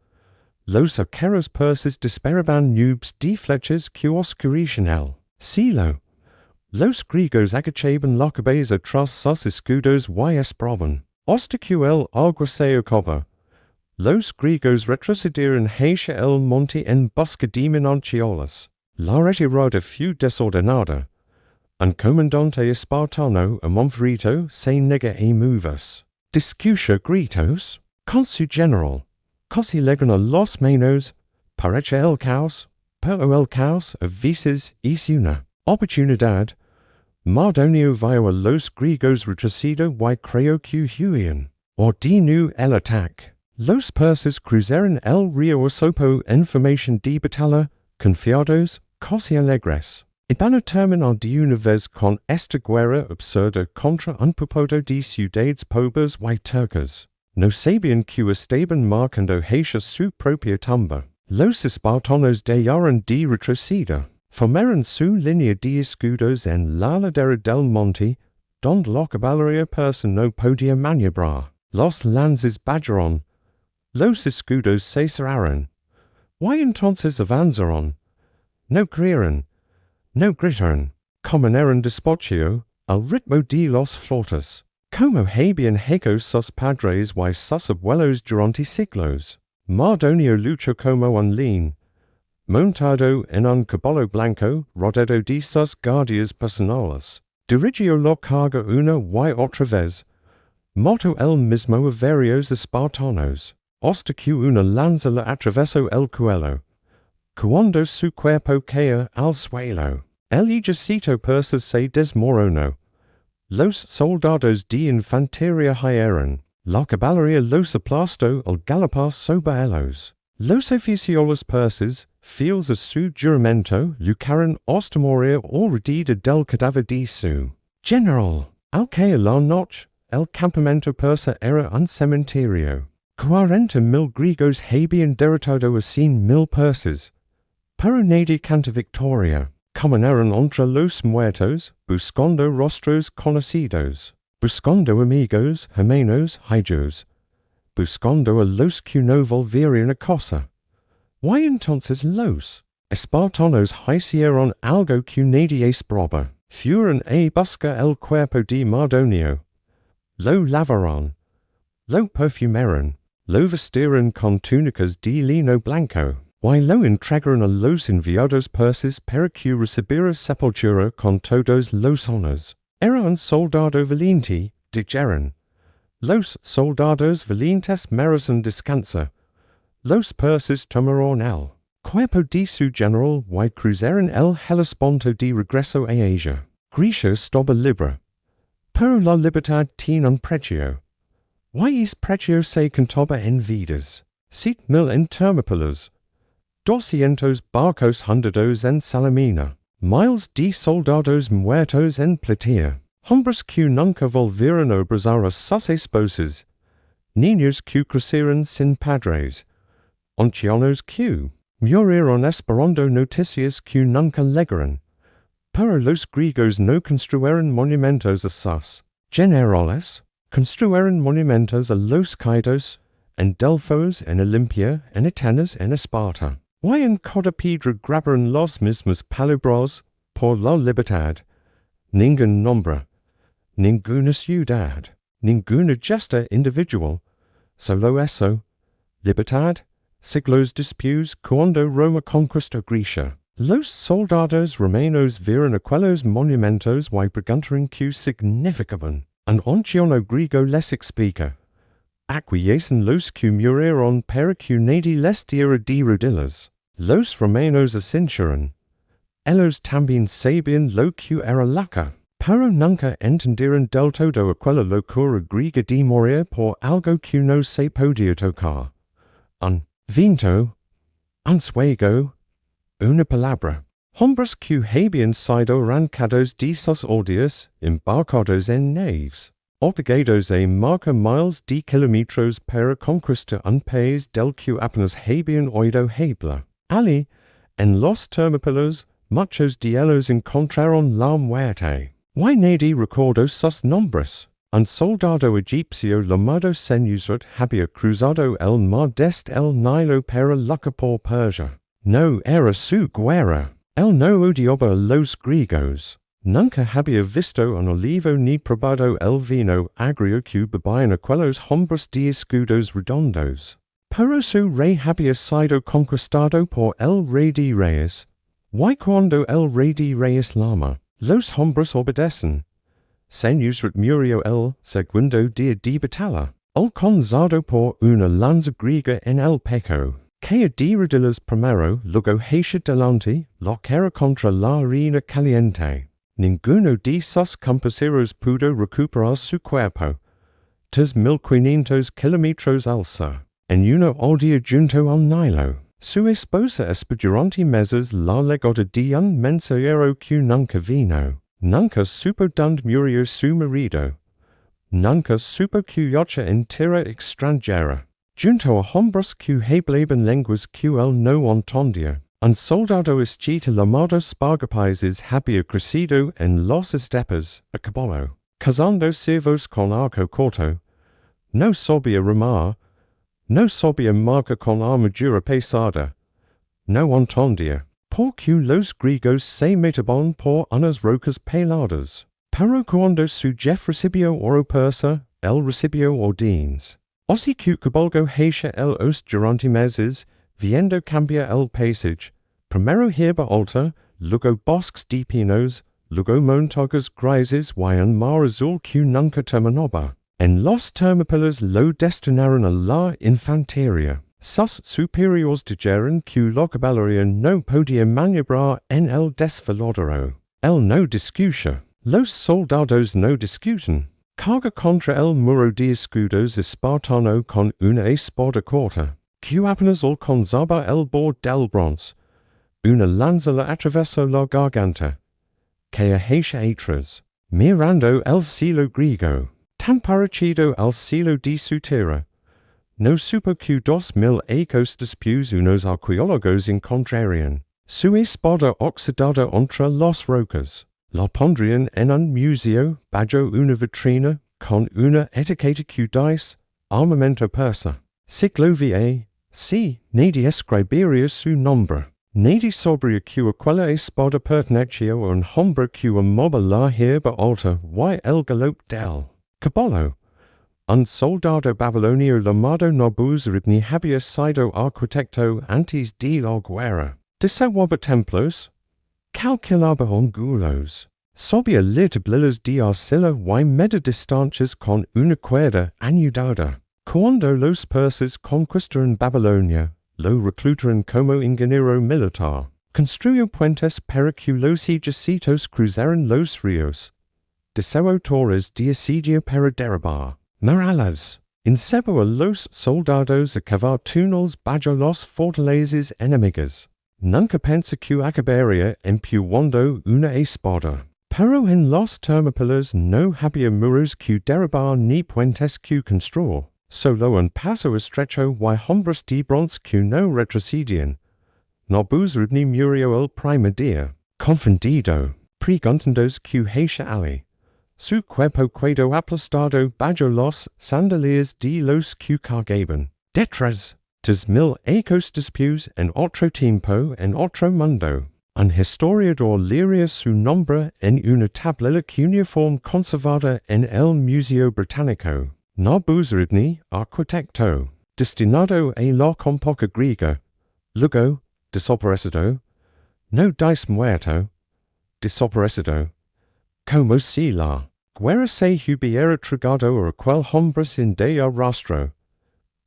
Los arqueros persas disparaban nubes de flechas que oscurecían el cielo. Los griegos agachaban la cabeza tras sus escudos y esperaban hasta que el agua se acabara. Los griegos retrocedieron hacia el monte en busca de manantiales. La retirada fue desordenada. Un comandante espartano amonferito se nega a moverse. Discute gritos con su general. Casi le gana los manos. Parecha el caos, pero el caos a veces es una oportunidad. Mardonio vio a los griegos retroceder y creyó que huían. Ordenó el ataque. Los persas cruzaron el río Asopo en formación de batalla, confiados, casi alegres. Iban a terminar de una vez con esta guerra absurda contra un pueblo de ciudades pobres y turcas. No sabían que estaban marcando hacia su propia tumba. Los espartanos dejaron de retroceder. Formaron su línea de escudos en la ladera del monte, donde la caballería persa no podía maniobrar. Los lanzas bajaron. Los escudos se cerraron. Y entonces avanzaron. No gritaron. No gritaron. Caminaron despacio, al ritmo de los flotas. Como habían hecho sus padres y sus abuelos durante siglos. Mardonio luchó como un león, montado en un caballo blanco, rodeado de sus guardias personales. Dirigió la carga una y otra vez. Mató el mismo a varios espartanos. Hasta que una lanza le atravesó el cuello. Cuando su cuerpo caía al suelo, el ejército persa se desmoronó. Los soldados de infantería huyeron. La caballería los aplastó al galopar sobre ellos. Los oficiales persas, fieles a su juramento, lucharon hasta morir alrededor del cadáver de su general. Al caer la noche, el campamento persa era un cementerio. 40,000 griegos habían derrotado a 100,000 persas. Pero nadie canta victoria. Caminaron entre los muertos, buscando rostros conocidos, buscando amigos, hermanos, hijos, buscando a los que no volvieron a casa. Y entonces los espartanos hicieron algo que nadie esperaba. Fueron a buscar el cuerpo de Mardonio. Lo lavaron, lo perfumaron, lo vistieron con túnicas de lino blanco, y lo entregaron a los enviados persas para que recibiera sepultura con todos los honores. Era un soldado valiente, dijeron. Los soldados valientes merecen descansa. Los persas tomaron el cuerpo de su general y cruzaron el Hellesponto de regreso a Asia. Grecia staba libre. Pero la libertad tiene un precio. Y es precio se contaba en vidas. 7,000 en Termópilas. 200 barcos hundidos en Salamina. Miles de soldados muertos en Platía. Hombres que nunca volvieron a abrazar a sus esposas. Niños que crecieron sin padres. Ancianos que murieron esperando noticias que nunca llegaron. Pero los griegos no construyeron monumentos a sus generales. Construyeron monumentos a los caídos, en Delfos, en Olimpia, en Atenas, en Esparta. Y en cada piedra grabaron los mismos palabras por la libertad. Ningún nombre, ninguna ciudad, ninguna gesta individual, solo eso, libertad, siglos después cuando Roma conquistó Grecia. Los soldados romanos vieron aquellos monumentos y preguntaron qué significaban. Un anciano griego les explica. Acquiescen los que murieron para que nadie les diera de rodillas. Los romanos asintieron. Ellos también sabían lo que era loca, pero nunca entendieron del todo aquella locura griega de morir por algo que no se podía tocar. Un vinto, un suego, una palabra. Hombres que habían sido arrancados de sus aldeas, embarcados en naves, obligados a marcar miles de kilómetros para conquistar un país del que apenas habían oído hablar. Ali, en los Termópilas, muchos de ellos encontraron la muerte. Y nadie recordó sus nombres. Un soldado egipcio llamado Senusret había cruzado el mar desde el Nilo para luchar por Persia. No era su guerra. Él no odiaba a los griegos. Nunca había visto un olivo ni probado el vino agrio que bebían aquellos hombres de escudos redondos. Pero su rey había sido conquistado por el rey de reyes. Y cuando el rey de reyes llama, los hombres obedecen. Senusret murió el segundo día de batalla, alcanzado por una lanza griega en el pecho. Que de rodillas primero, luego hacia delante, lo que era contra la arena caliente. Ninguno de sus compañeros pudo recuperar su cuerpo. 3,500 kilómetros alza, en una aldea junto al Nilo. Su esposa durante meses la legata de un mensajero que nunca vino. Nunca supo dónde murió su marido. Nunca supo que yacha en tierra extranjera. Junto a hombres que hablaban lenguas que él no entendía. Un soldado escita llamado Spargapises había crecido en los estepes, a caballo, cazando ciervos con arco corto. No sabía remar, no sabía marcar con armadura pesada. No entendía, porque los griegos se metaban por unas rocas peladas. Pero cuando su jefe recibió oro persa, él recibió órdenes. Así que cabalgó hacia el oeste durante meses, viendo cambiar el paisaje, primero hierba alta, luego bosques de pinos, luego montañas grises y un mar azul que nunca terminaba. En los Termópilas lo destinaron a la infantería. Sus superiores dijeron que la caballería no podía maniobrar en el desfiladero. Él no discute. Los soldados no discuten. Carga contra el muro de escudos espartano con una espada corta, que apenas alcanzaba el borde del bronce. Una lanza le atravesó la garganta, que hacia atrás, mirando el cielo griego, tan parecido al cielo de su tierra. No supo que 2,000 ecos después unos arqueólogos encontrarían su espada oxidada entre las rocas. La pondrían en un museo bajo una vitrina con una etiqueta que dice armamento persa. Siglo VA, sí, nadie escribiría su nombre. Nadie sabría que aquella espada pertenecía a un hombre que amaba la hierba alta y el galope del caballo. Un soldado babilonio llamado Nabuzaribni había sido arquitecto antes de la guerra. Desaguaba templos, calculaba ángulos, Sobia litiblilas de arcilla y meda distantes con una cuerda anudada. Cuando los persas conquistaron Babilonia, lo reclutaron como ingeniero militar. Construyó puentes para que los ejércitos cruzaran los ríos. Deseo torres de asedio para derribar murallas. Incebo a los soldados a cavar túneles bajo los fortalezas enemigas. Nunca pensé que acabaría empujando una espada. Pero en los Termópilas no había muros que derribar ni puentes que construir. Solo un paso estrecho y hombres de bronce que no retrocedían. No ni murió el primer día. Confundido, preguntándos que hacia allí. Su cuerpo quedó aplastado bajo los sandalias de los que cargaban. Detrás, 10,000 ecos después, en otro tiempo, en otro mundo. Un historiador leería su nombre en una tablilla cuneiforme conservada en el Museo Británico. No ni arquitecto, destinado a la época griega. Luego, desaparecido. No dice muerto. Desaparecido. Como si la guerra se hubiera tragado a aquel hombre sin de rastro.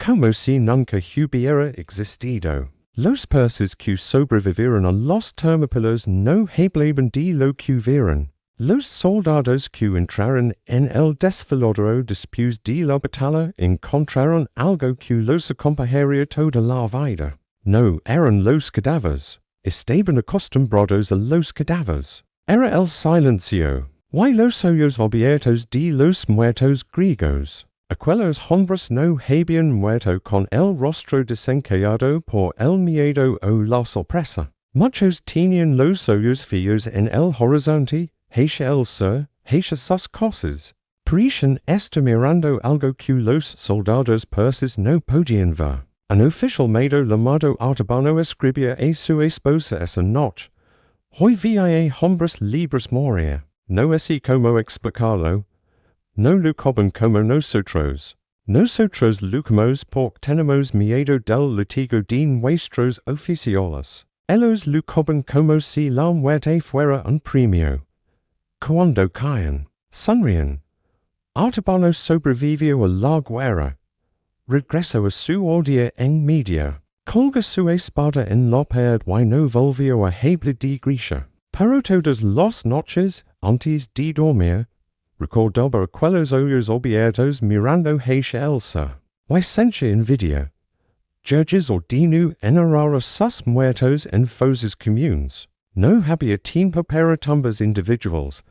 Como si nunca hubiera existido. Los persas que sobrevivieron a los Termópilas no hablaban de lo que vieron. Los soldados que entraron en el desfiladero después de la batalla encontraron algo que los acompañaría toda la vida. No eran los cadáveres. Estaban acostumbrados a los cadáveres. Era el silencio. Y los ojos abiertos de los muertos griegos. Aquellos hombres no habían muerto con el rostro desencallado por el miedo o la sorpresa. Muchos tenían los ojos fijos en el horizonte, hacia el sur, hacia sus cosas. Parecían estar mirando algo que los soldados persas no podían ver. Un oficial medio llamado Artabano escribía a su esposa esa noche. Hoy vi a hombres libres morir. No sé cómo explicarlo. No luchaban como nosotros. Nosotros luchamos porque tenemos miedo del latigo de nuestros oficiales. Ellos luchaban como si la muerte fuera un premio. Cuando caen, sonríen. Artabano sobrevivió a la guerra. Regresó a su aldea en Media. Colga su espada en la pared y no volvió a hablar de Grecia. Pero todas las noches, antes de dormir, recordaba aquellos ojos abiertos mirando hacia el sur. Y sentía envidia. Judges ordenó enterrar a sus muertos en fosas comunes. No había tiempo para tumbas individuales.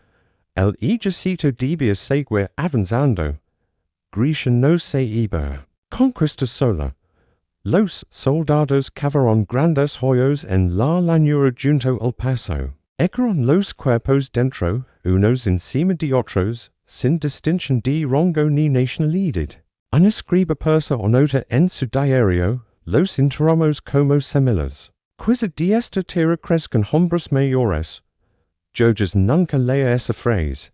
El ejército debía seguir avanzando. Grecia no se iba. Conquista sola. Los soldados cavaron grandes hoyos en la llanura junto al paso. Echaron los cuerpos dentro, unos encima de otros, sin distinción de rango ni nacionalidad. Un escriba persa anota en su diario, los enterramos como similares. Quizá de esta tierra crezcan hombres mayores. Judges nunca lea esa frase.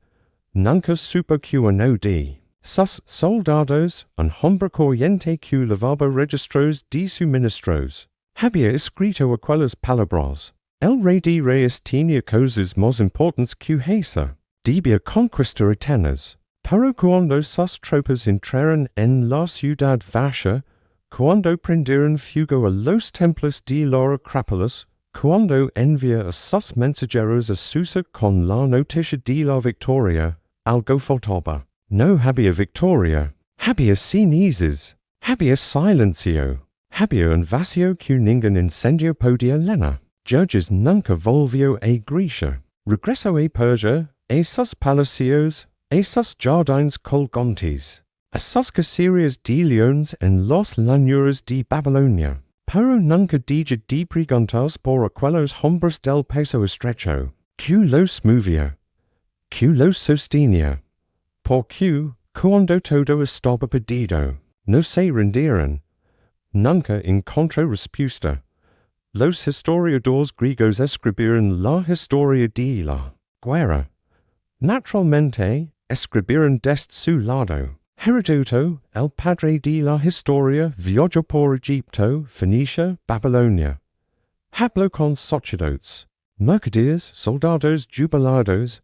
Nunca supo que uno de sus soldados, un hombre corriente que lavaba registros de sus ministros, había escrito aquellas palabras. El rey de reyes tenía cosas más importantes que esa. Debía conquistar Atenas. Pero cuando sus tropas entraron en la ciudad vacía, cuando prendieron fuego a los templos de la Acrópolis, cuando envía a sus mensajeros a Susa con la noticia de la victoria, algo faltaba. No había victoria. Había cenizas. Había silencio. Había un vacío que ningún incendio podía llenar. Judges nunca volvió a Grecia. Regresó a Persia, a sus palacios, a sus jardines colgantes, a sus cacerías de leones en las llanuras de Babilonia. Pero nunca deja de preguntarse por aquellos hombres del paso estrecho. ¿Qué los movía? ¿Qué los sostenía? ¿Por qué, cuando todo estaba perdido, no se rindieron? Nunca encontró respuesta. Los historiadores griegos escribieron la historia de la guerra. Naturalmente, escribieron desde su lado. Heródoto, el padre de la historia, viajó por Egipto, Fenicia, Babilonia. Habló con sacerdotes, mercaderes, soldados jubilados,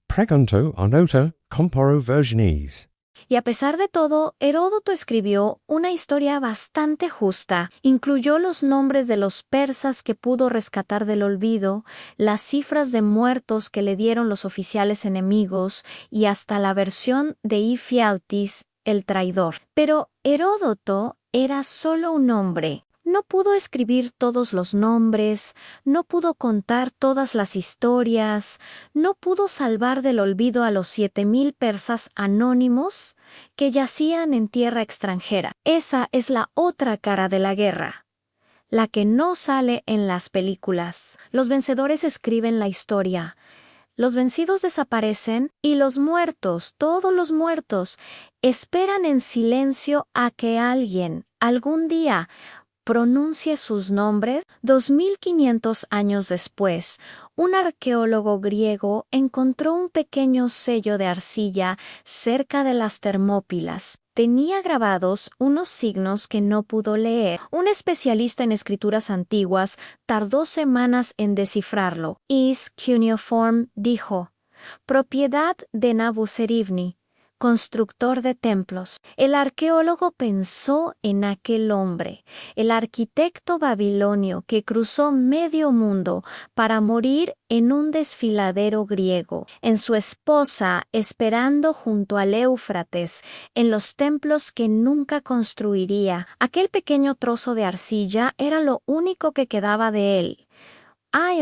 pregunto anota comparo versiones. Y a pesar de todo, Heródoto escribió una historia bastante justa. Incluyó los nombres de los persas que pudo rescatar del olvido, las cifras de muertos que le dieron los oficiales enemigos y hasta la versión de Ifialtis, el traidor. Pero Heródoto era solo un hombre. No pudo escribir todos los nombres, no pudo contar todas las historias, no pudo salvar del olvido a los 7,000 persas anónimos que yacían en tierra extranjera. Esa es la otra cara de la guerra, la que no sale en las películas. Los vencedores escriben la historia. Los vencidos desaparecen y los muertos, todos los muertos, esperan en silencio a que alguien, algún día, pronuncie sus nombres. 2500 años después, un arqueólogo griego encontró un pequeño sello de arcilla cerca de las Termópilas. Tenía grabados unos signos que no pudo leer. Un especialista en escrituras antiguas tardó semanas en descifrarlo. Is cuneiform dijo, propiedad de Nabuserivni, constructor de templos. El arqueólogo pensó en aquel hombre, el arquitecto babilonio que cruzó medio mundo para morir en un desfiladero griego, en su esposa esperando junto al Éufrates, en los templos que nunca construiría. Aquel pequeño trozo de arcilla era lo único que quedaba de él.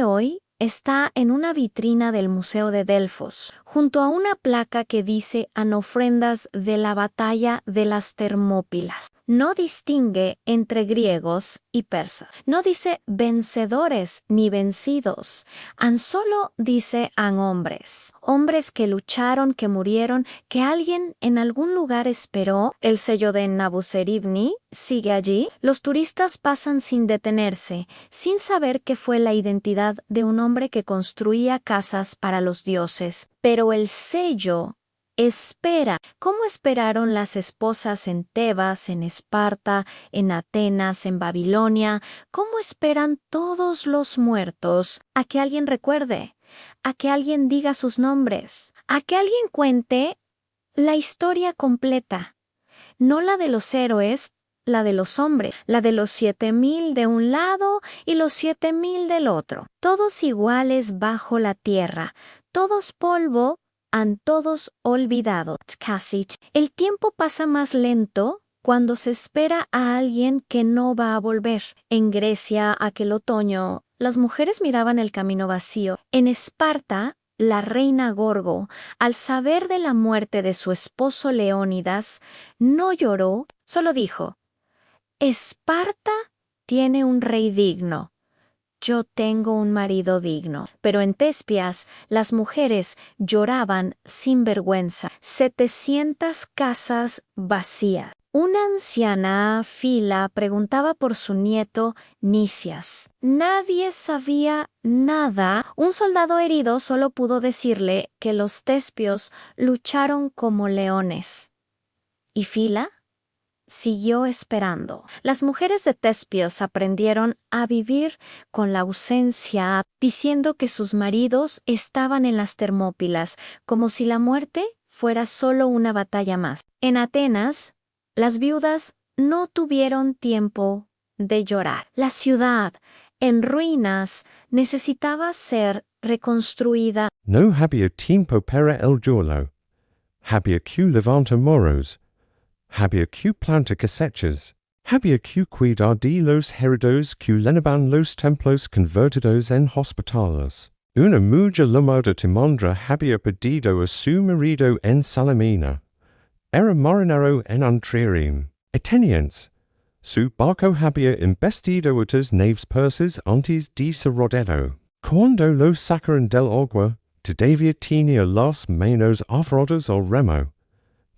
Hoy está en una vitrina del Museo de Delfos, junto a una placa que dice «En ofrendas de la batalla de las Termópilas». No distingue entre griegos y persas. No dice vencedores ni vencidos. Solo dice hombres. Hombres que lucharon, que murieron, que alguien en algún lugar esperó. El sello de Nabuserivni sigue allí. Los turistas pasan sin detenerse, sin saber qué fue la identidad de un hombre que construía casas para los dioses. Pero el sello espera. ¿Cómo esperaron las esposas en Tebas, en Esparta, en Atenas, en Babilonia? ¿Cómo esperan todos los muertos a que alguien recuerde, a que alguien diga sus nombres, a que alguien cuente la historia completa? No la de los héroes, la de los hombres, la de los 7,000 de un lado y los 7,000 del otro. Todos iguales bajo la tierra, todos polvo, han todos olvidado. El tiempo pasa más lento cuando se espera a alguien que no va a volver. En Grecia, aquel otoño, las mujeres miraban el camino vacío. En Esparta, la reina Gorgo, al saber de la muerte de su esposo Leónidas, no lloró, solo dijo: Esparta tiene un rey digno. Yo tengo un marido digno. Pero en Tespias, las mujeres lloraban sin vergüenza. 700 casas vacías. Una anciana Fila preguntaba por su nieto Nicias. Nadie sabía nada. Un soldado herido solo pudo decirle que los tespios lucharon como leones. ¿Y Fila? Siguió esperando. Las mujeres de Tespios aprendieron a vivir con la ausencia, diciendo que sus maridos estaban en las Termópilas, como si la muerte fuera solo una batalla más. En Atenas, las viudas no tuvieron tiempo de llorar. La ciudad, en ruinas, necesitaba ser reconstruida. No había tiempo para el giorno. Había que levantar moros. Había que plantar cosechas. Había que cuidar de los heridos que lenaban los templos convertidos en hospitales. Una mujer llamada Timandra había perdido a su marido en Salamina. Era marinero en Antririm. Atenians. Su barco había embestido otras naves persas antes de su rodeo. Cuando los sacaron del agua, todavía tenía las manos aferradas al remo.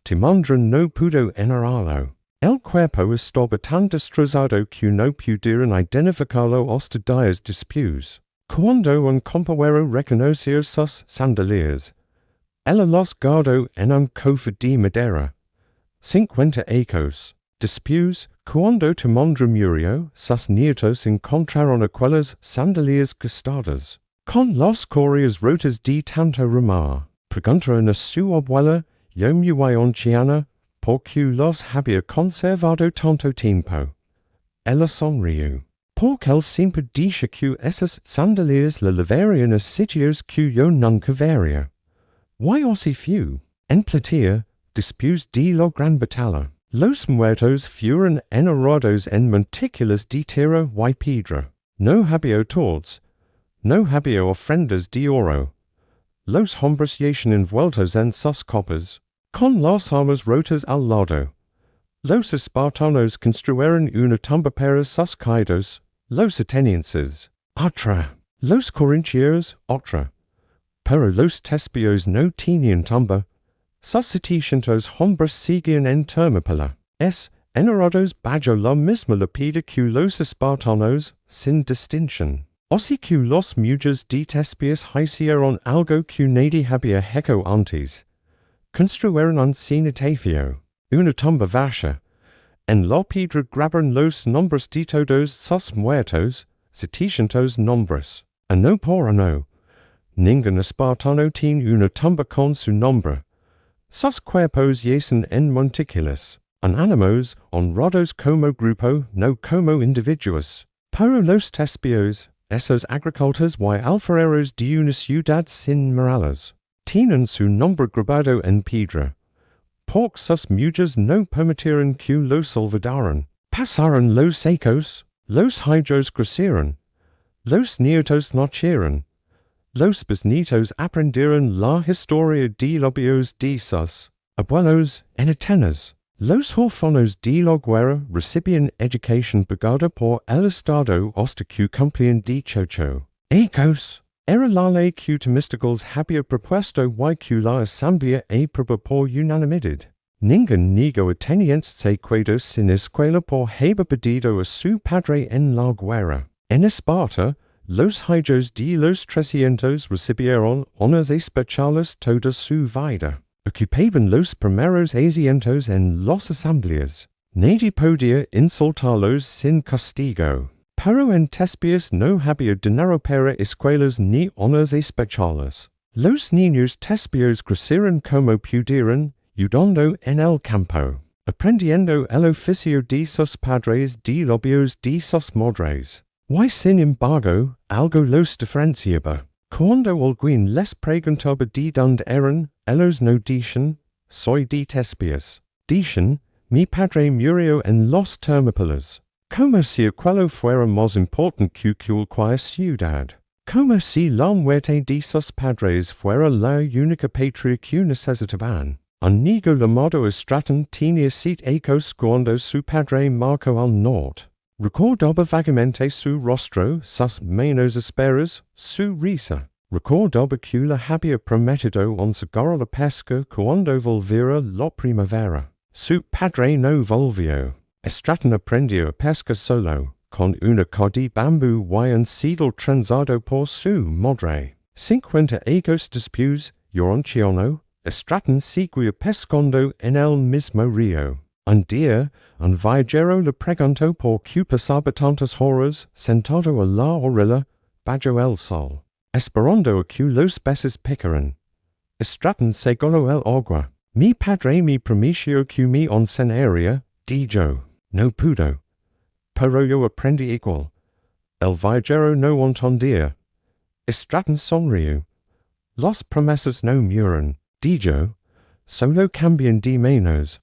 Timandra no pudo enarrarlo. El cuerpo estaba tan destrozado que no pudieron identificarlo hasta días después. Cuando un compañero reconoció sus sandalias, él las guardó en un cofre de madera. 50 ecos. Después, cuando Timandra murió, sus nietos encontraron aquellas sandalias gastadas, con las correas rotas de tanto remar. pregunta en su abuela, yo me voy anciana, porque los había conservado tanto tiempo. Ella sonrió. Porque él siempre dice que esas sandalias le llevarían a sitios que yo nunca vería. Why así few? En Platía, después de la gran batalla, los muertos fueron enterrados en montículos de tierra y piedra. No había tords, no había ofrendas de oro. Los hombres yacen envueltos en sus copas, con las armas rotas al lado. Los espartanos construyeron una tumba para sus caídos, los atenienses, otra. Los corintios, otra. Pero los tespios no tenían tumba. Sus 700 hombres seguían en Termópilas, enterrados bajo la misma lápida que los espartanos, sin distinción. Así que los mujeres de Tespias hicieron algo que nadie había hecho antes. Construyeron un cenotafio, una tumba vacía. En la piedra grabaron los nombres de todos sus muertos, 700 nombres. No por no. Ningún espartano tiene una tumba con su nombre. Sus cuerpos yacen en montículos, animos honrados como grupo, no como individuos. Pero los tespios, esos agricultores y alfareros de una ciudad sin murallas, tienen su nombre grabado en piedra. Porque sus mujeres no permitieron que los olvidaran. Pasaron los secos, los hijos crecieron, los nietos nacieron. Los bisnietos aprendieron la historia de los de sus abuelos en Atenas. Los huérfanos de la guerra recibían educación pagada por el Estado hasta que cumplían 18. Ecos, era la ley que Temístocles había propuesto y que la asamblea aprobó por unanimidad. Ningún niño ateniense se quedó sin escuela por haber perdido a su padre en la guerra. En Esparta, los hijos de los 300 recibieron honores especiales toda su vida. Ocupaban los primeros asientos en las asambleas. Nadie podía insultarlos sin castigo. Pero en Tespias no había dinero para escuelas ni honores especiales. Los niños tespios crecieron como pudieron, ayudando en el campo, aprendiendo el oficio de sus padres de labios de sus madres. Y sin embargo, algo los diferenciaba. Cuando alguien les preguntaba de dónde eran, ellos no dicen, soy de Tespias. Dicen, mi padre murió en los Termópilas. Como si aquello fuera más importante que cualquier ciudad. Como si la muerte de sus padres fuera la única patria que necesitaban. Un niño llamado Estraton tenía 7 ecos cuando su padre marcó al norte. Recordaba vagamente su rostro, sus manos ásperas, su risa. Recordaba que le había prometido enseguida la pesca cuando volviera la primavera. Su padre no volvió. Estraton aprendió a pescar solo, con una cord de bambú y un seidel trenzado por su madre. 50 ecos después, anciano, Estraton seguía pescando en el mismo río. Un día, un viajero le preguntó por qué pasaba tantas horas sentado a la orilla, bajo el sol, esperando a que los peces picaran. Estraton seguro el agua. Mi padre me prometió que me enseñaría, dijo. No pudo. Pero yo aprendí igual. El viajero no entendía. Estraton sonrió. Las promesas no mueren, dijo. Solo cambian de manos.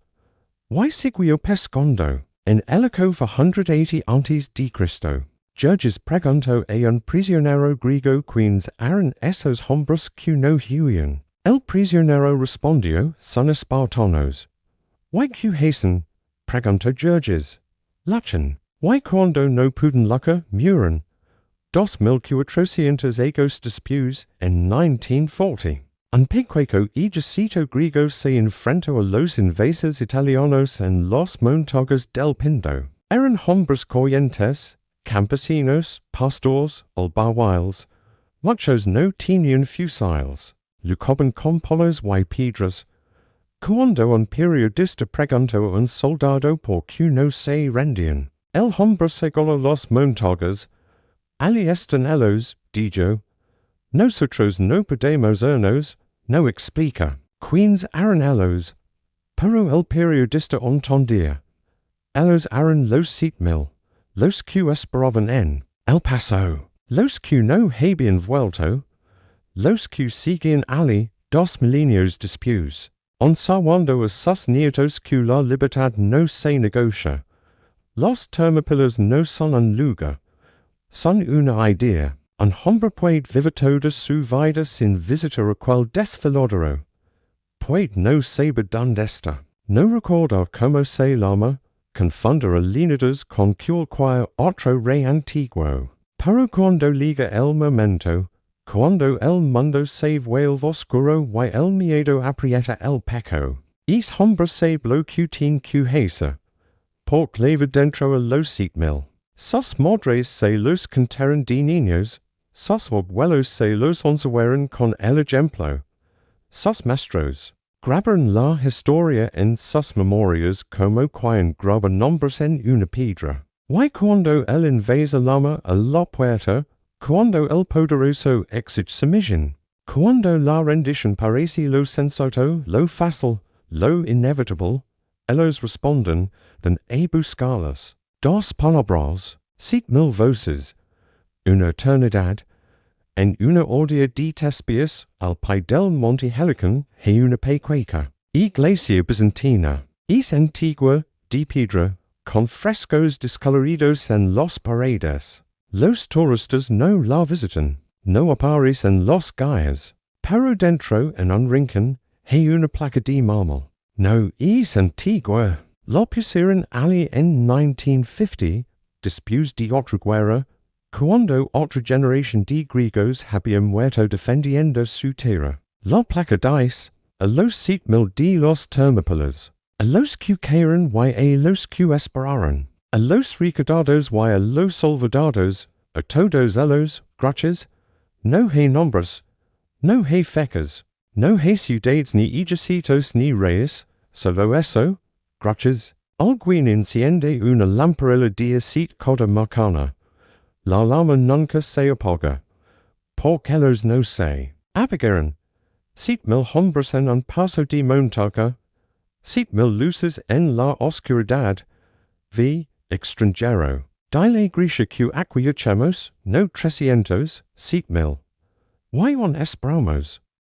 Y siguió pescando. En el año 480 antes de Cristo, Judges preguntó a un prisionero griego quiénes eran esos hombres que no huían. El prisionero respondió, son espartanos. ¿Y qué hacen? Preguntó Judges. Luchan. ¿Y cuando no puden lucrar, mueren? 2400 años después, en 1940. Un pequeño ejército griego se enfrentó a los invasores italianos en las montañas del Pindo. Eran hombres corrientes, campesinos, pastores, albahuiles. Muchos no tenían fusiles. Luchaban con palos y piedras. Cuando un periodista preguntó a un soldado por qué no se rendían, el hombre seguro las montañas. Allí están ellos, dijo. Nosotros no podemos irnos. no explica, queens aran ellos, pero el periodista entendía. Ellos aran los sit mil, los que esperaban en El Paso, los que no habían vuelto, los que siguen allí 2 milenios después, onsawando a sus nietos que la libertad no se negocia. Los Termópilas no son un lugar, son una idea. Un hombre puede vivir toda su vida sin visitar aquel desfiladero. Puede no saber dónde está, no recordar cómo se llama, confundir a Leonidas con cualquier otro rey antiguo. Pero cuando llega el momento, cuando el mundo se vuelve oscuro y el miedo aprieta el pecho, es hombre se bloquean hacer. Por clave dentro a los 7,000. Sus madres se los contaron de niños, sus abuelos se los enseñaron con el ejemplo. Sus maestros grabaron la historia en sus memorias como quien graba nombres en una piedra. Y cuando el invasa llama a la puerta, cuando el poderoso exige sumisión, cuando la rendición parece lo sensato, lo fácil, lo inevitable, ellos responden, then a buscarlas. 2 palabras, 7,000 voces, una eternidad, en una aldea de Tespias, al pie del monte Helicon, hay una pequeña iglesia bizantina. Es antigua, de piedra, con frescos descoloridos en las paredes. Los turistas no la visitan, no aparecen los guías, pero dentro en un rincón hay una placa de mármol. No es antigua. La pusieron allí en 1950, después de otra guerra, cuando otra generación de griegos habían muerto defendiendo su tierra. La placa dice, a los 7,000 de los Termópilas, a los que cayeron y a los que esperaron, a los recordados y a los olvidados, a todos ellos, gracias, no hay nombres, no hay fechas, no hay ciudades ni ejércitos ni reyes, solo eso, gracias. Alguien enciende una lamparilla de aceite coda marcana. La llama nunca se apaga. Porque ellos no se apagaron. 7,000 hombres en un paso de montaña. 7,000 luces en la oscuridad. V. Extranjero. Dile Grecia que acquiescemos, no 300, 7,000. Why on esperamos?